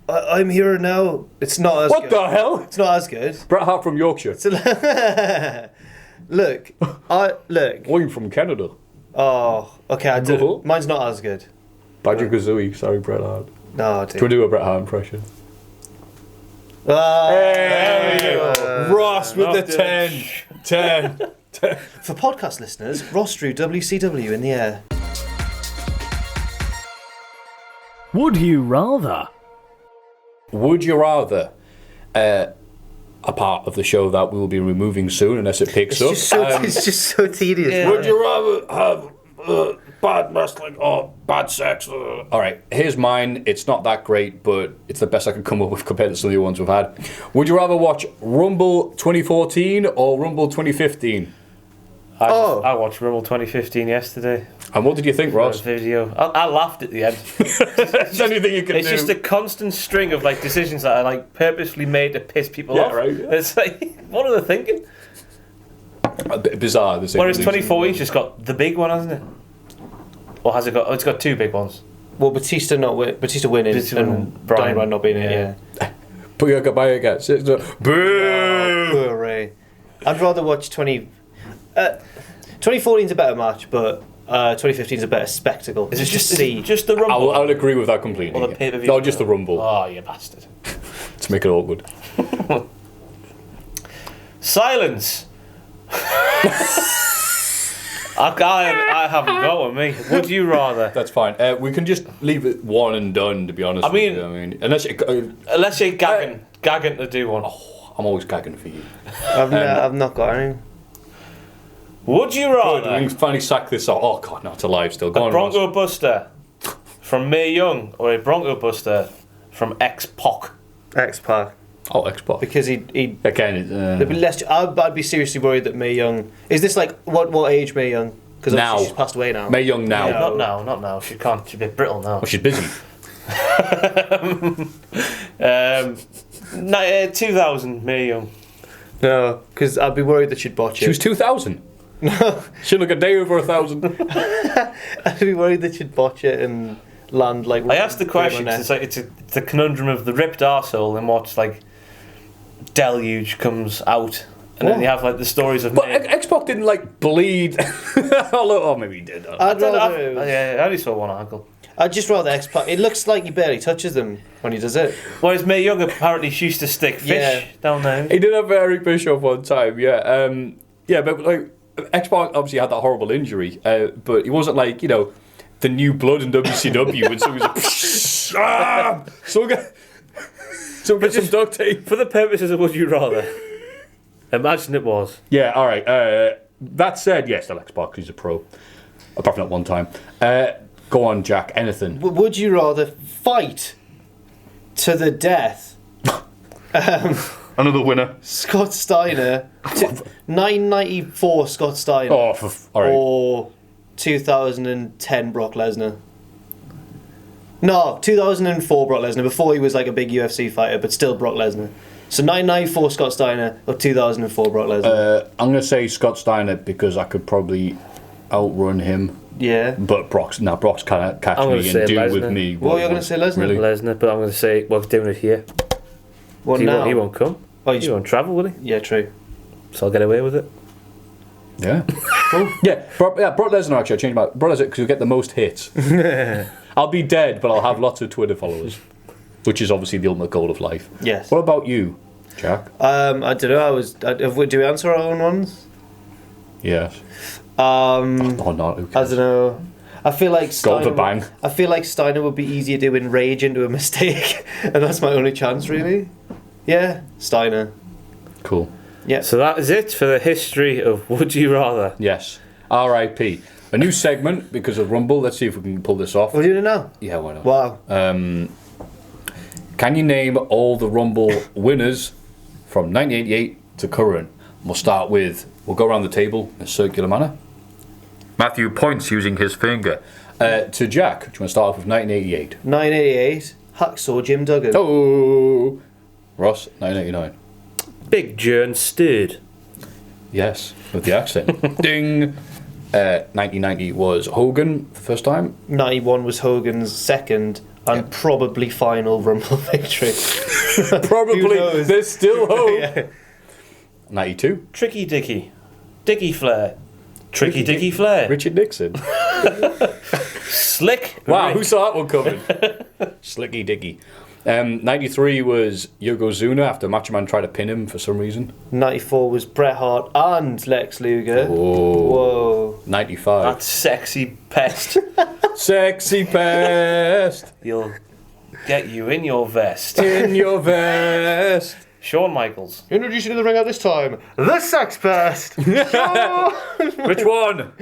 I'm here now. It's not as
What
good.
the hell?
It's not as good.
Bret Hart from Yorkshire.
Look.
I'm from Canada.
Oh, okay. I do. Mine's not as good.
Badger Kazooie. Sorry, Bret Hart.
No,
dude. Do you want to do a Bret Hart impression? There we go. Ross with the 10. 10.
For podcast listeners, Ross drew WCW in the air.
Would you rather?
Would you rather? A part of the show that we will be removing soon unless it picks up.
It's just so tedious.
Yeah. Would you rather have bad wrestling or bad sex? All right, here's mine. It's not that great, but it's the best I can come up with compared to some of the ones we've had. Would you rather watch Rumble 2014 or Rumble 2015?
I watched Rumble 2015 yesterday.
And what did you think, Ross?
Video. I laughed at the end.
It's anything you can
It's
do.
just a constant string of like decisions that are like purposefully made to piss people off.
Right. Yeah.
It's like, what are they thinking?
A bit bizarre.
Whereas 2014's just got the big one, hasn't it? Or has it got? Oh, it's got two big ones.
Well, Batista winning and Brian not being here. Yeah.
Booyaka gets it. Boo!
Poor Ray. I'd rather watch 2014's a better match, but 2015's a better spectacle.
Is it
just see?
Just the Rumble?
I'll agree with that completely.
Or the pay-per-view?
No, just the Rumble.
Oh, you bastard.
To make it awkward.
Silence. I haven't got one, me. Would you rather?
That's fine. We can just leave it one and done, to be honest.
I mean,
unless
you're gagging to do one.
Oh, I'm always gagging for you.
I've not got any.
Would you rather?
We can finally sack this off. Oh god, no, it's alive still. Go on,
Bronco
Ross.
Buster from Mae Young or a Bronco Buster from X-Pac?
X-Pac.
Oh, Xbox.
Because he
again.
there'd be less. I'd be seriously worried that Mae Young. Is this like what age Mae Young? Because
now
she's passed away now.
Mae Young now.
Yeah, not now. She can't. She's a bit brittle now.
Well, she's busy.
2000 Mae Young.
No, because I'd be worried that she'd botch it.
She was 2000.
No,
she'd look a day over 1,000.
I'd be worried that she'd botch it and land like.
I asked the question because it's like it's the conundrum of the ripped arsehole and what's like deluge comes out, and then you have like the stories of.
But Xbox didn't like bleed. Oh, maybe he did.
I
only saw one ankle.
I'd just rather X-Pac. It looks like he barely touches them when he does it.
Whereas Mae Young apparently she used to stick fish down there.
He did have Eric Bischoff one time, yeah. But like Xbox obviously had that horrible injury, but he wasn't like, the new blood in WCW when someone was like, so get some duct tape.
For the purposes of Would You Rather, imagine it was.
Yeah, all right. That said, yes, the Xbox, he's a pro. Apart from that one time. Go on, Jack, anything.
Would you rather fight to the death?
Another winner.
Scott Steiner. 994 Scott Steiner.
Oh, all right.
Or 2010 Brock Lesnar. No, 2004 Brock Lesnar, before he was like a big UFC fighter, but still Brock Lesnar. So 994 Scott Steiner or 2004 Brock Lesnar?
I'm going to say Scott Steiner because I could probably outrun him.
Yeah.
But Brock's can't catch me and do
Lesnar.
with me.
What are you going to say, Lesnar?
Really?
Lesnar, but I'm going to say, he's doing it here.
What
He
now?
won't come.
Oh,
He won't travel, will he?
Yeah, true.
So I'll get away with it.
Yeah. Yeah, Brock Lesnar actually, I changed my Brock Lesnar because he'll get the most hits. I'll be dead, but I'll have lots of Twitter followers, which is obviously the ultimate goal of life.
Yes.
What about you, Jack?
I don't know. Do we answer our own ones?
Yes.
Oh
no.
I don't know. I feel like
Go for bang.
I feel like Steiner would be easier to enrage into a mistake, and that's my only chance, really. Yeah, Steiner.
Cool.
Yeah.
So that is it for the history of Would You Rather.
Yes. R.I.P. A new segment because of Rumble. Let's see if we can pull this off.
We're doing it now.
Yeah, why not?
Wow.
Can you name all the Rumble winners from 1988 to current? We'll go around the table in a circular manner. Maffew points using his finger. To Jack, do you want to start off with 1988?
988. Hacksaw Jim Duggan.
Oh! Ross, 1989.
Big Jern Stirred.
Yes, with the accent. Ding! 1990 was Hogan for the first time.
91 was Hogan's second and probably final Rumble victory.
Probably. There's still hope.
Yeah.
92.
Tricky Dicky. Dicky Flair. Tricky Dicky Flair.
Richard Nixon.
Slick.
Wow,
Rick.
who saw that one coming? Slicky Dicky. 93 was Yokozuna after Macho Man tried to pin him for some reason.
94 was Bret Hart and Lex Luger.
Whoa.
Whoa.
95.
That sexy pest.
Sexy pest.
He'll get you in your vest.
In your vest.
Shawn Michaels.
Introducing to the ring at this time, the Sex Pest.
Which one?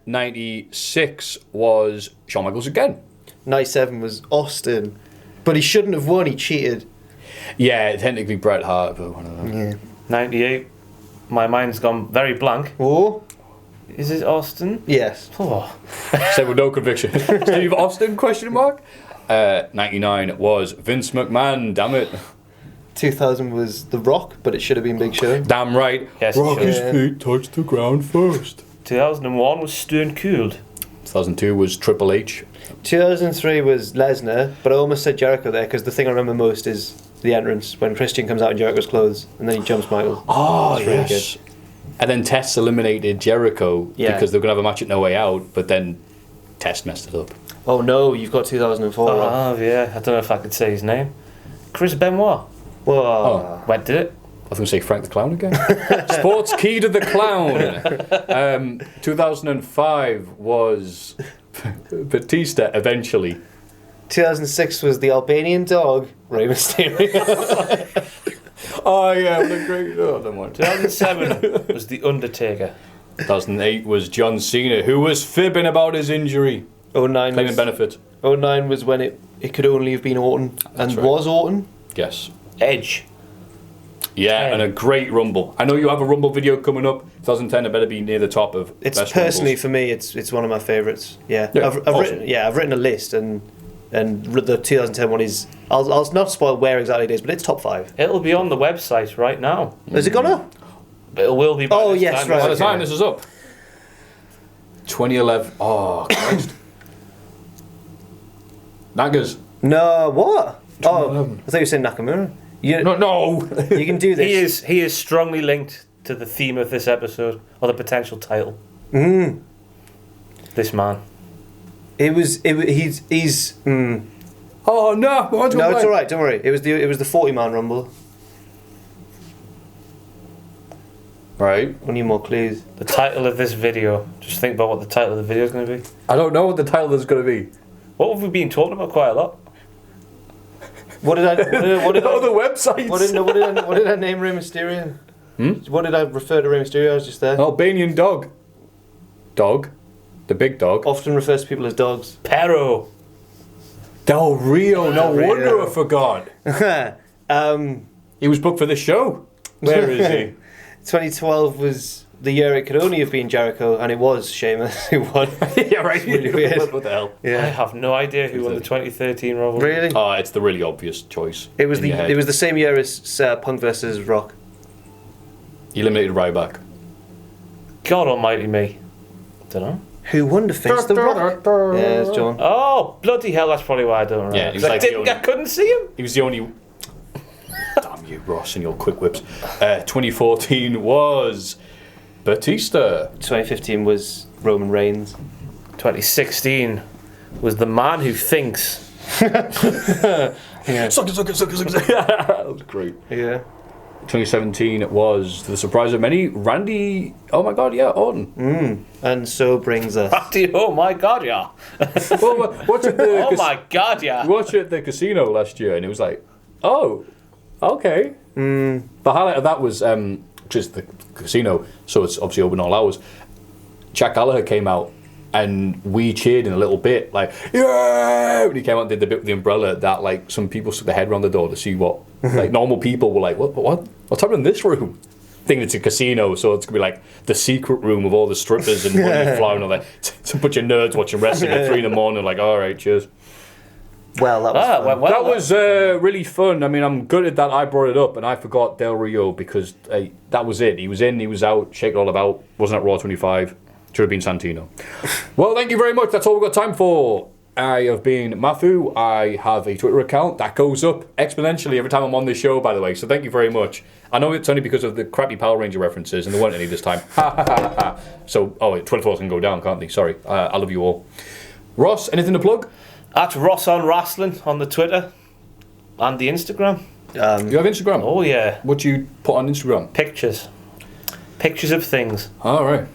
96 was Shawn Michaels again.
97 was Austin. But he shouldn't have won, he cheated.
Yeah, technically Bret Hart, but one of them.
Yeah.
98. My mind's gone very blank.
Oh?
Is it Austin?
Yes.
Oh.
Said with no conviction. Steve Austin, question mark? 99 was Vince McMahon, damn it.
2000 was The Rock, but it should have been Big Show.
Damn right.
Yes,
Rock his
Yeah.
feet touched the ground first.
2001 was Stone Cold.
2002 was Triple H.
2003 was Lesnar, but I almost said Jericho there because the thing I remember most is the entrance when Christian comes out in Jericho's clothes and then he jumps Michaels.
Oh,
That's really
yes. And then Test eliminated Jericho because they were going to have a match at No Way Out, but then Test messed it up.
Oh no, you've got 2004.
Oh, yeah. I don't know if I could say his name. Chris Benoit.
Whoa.
Oh.
When did it?
I was going to say Frank the Clown again. Sports Key to the Clown. 2005 was Batista eventually.
2006 was the Albanian dog, Rey Mysterio.
Oh, yeah, what a great. Oh, never mind.
2007 was The Undertaker.
2008 was John Cena, who was fibbing about his injury,
09
claiming
was,
benefit.
09 was when it could only have been Orton.
That's
And
right.
was Orton?
Yes.
Edge.
Yeah,
10.
and a great Rumble. I know you have a Rumble video coming up. 2010, it better be near the top of
It's
best
personally
Rumbles.
for me, it's one of my favourites. Yeah,
Yeah,
I've
awesome.
written a list, and the 2010 one is. I'll not spoil where exactly it is, but it's top 5.
It'll be on the website right now.
Has it gone up?
It will be by
Oh,
this
yes,
time.
right.
By the
Okay.
time this is up. 2011. Oh, Christ. Naggers.
No, what? Oh,
2011.
I thought you were saying Nakamura. You
No.
you can do this.
He is strongly linked to the theme of this episode, or the potential title. This man.
He's.
Oh, no.
No, it's all right. Don't worry. It was the 40-man Rumble.
Right.
I need more clues.
The title of this video. Just think about what the title of the video is going to be.
I don't know what the title is going to be.
What have we been talking about quite a lot?
What did I? What did
Oh, the
I?
websites.
What did I name Rey Mysterio? What did I refer to Rey Mysterio? I was just there.
Albanian dog. Dog. The big dog.
Often refers to people as dogs.
Pero.
Del Rio. No
Rio.
wonder I forgot. He was booked for this show. Where is he?
2012 was the year it could only have been Jericho, and it was Sheamus who won.
Yeah, right.
Really weird.
What the hell?
I have no idea who won the 2013 Rumble.
Really?
Oh, it's the really obvious choice.
It was
in your head.
it was the same year as Punk versus Rock.
He eliminated Ryback.
God almighty me. Don't know.
Who won to face the Rock? Yeah, it's John.
Oh, bloody hell, that's probably why I don't remember.
Yeah, he was
'Cause
like the only-
I couldn't see him.
He was the only. Damn you, Ross, and your quick whips. 2014 was Batista.
2015 was Roman Reigns.
2016 was the man who thinks.
Yeah.
Suck it. That was great.
Yeah.
2017 was, to the surprise of many, Randy. Oh my God, yeah, Orton.
And so brings us.
Oh my god, yeah.
Well, watch at the
Oh my god, yeah.
we watched it at the casino last year, and it was like, oh, okay. The highlight of that was just the casino, so it's obviously open all hours. Jack Gallagher came out, and we cheered in a little bit, like, yeah! When he came out and did the bit with the umbrella, that, like, some people stuck their head around the door to see what, like, normal people were like, what's happening in this room? Thinking it's a casino, so it's gonna be like the secret room of all the strippers and money flying all that. It's a bunch of nerds watching wrestling at 3 a.m, like, all right, cheers.
Well, that was fun.
well,
That was really fun. I mean, I'm gutted that I brought it up and I forgot Del Rio because that was it. He was in, he was out, shake it all about. Wasn't at Raw 25. Should have been Santino. Well, thank you very much. That's all we've got time for. I have been Maffew. I have a Twitter account that goes up exponentially every time I'm on this show, by the way. So thank you very much. I know it's only because of the crappy Power Ranger references, and there weren't any this time. So, Twitter followers can go down, can't they? Sorry. I love you all. Ross, anything to plug?
At Ross on Wrestling on the Twitter. And the Instagram.
You have Instagram?
Oh, yeah.
What do you put on Instagram?
Pictures. Pictures of things.
All right.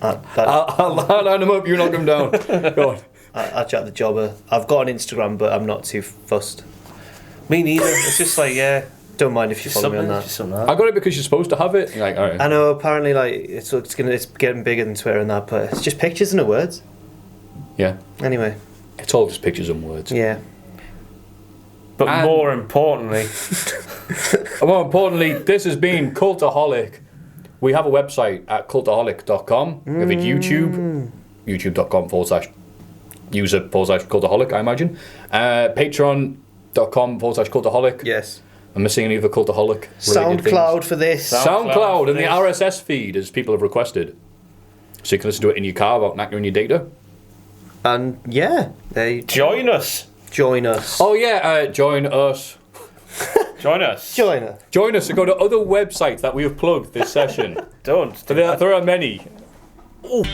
I'll line them up, you knock them down. Go on.
I chat the jobber. I've got an Instagram, but I'm not too fussed.
Me neither. It's just like, yeah.
Don't mind if you follow me on that.
I got it because you're supposed to have it. You're like, all right.
I know. Apparently, like it's getting bigger than Twitter and that, but it's just pictures and words.
Yeah.
Anyway,
it's all just pictures and words.
Yeah.
But more importantly,
this has been Cultaholic. We have a website at cultaholic.com. We have a YouTube, youtube.com/user/cultaholic, I imagine. Patreon.com/cultaholic.
Yes.
I'm missing any of the Cultaholic.
SoundCloud for this.
SoundCloud and the RSS feed, as people have requested. So you can listen to it in your car about knackering your data.
And yeah,
join us.
Join us.
Oh yeah, join us.
Join us.
Join us.
Join us and go to other websites that we have plugged this session.
Don't.
There are many.
Oh.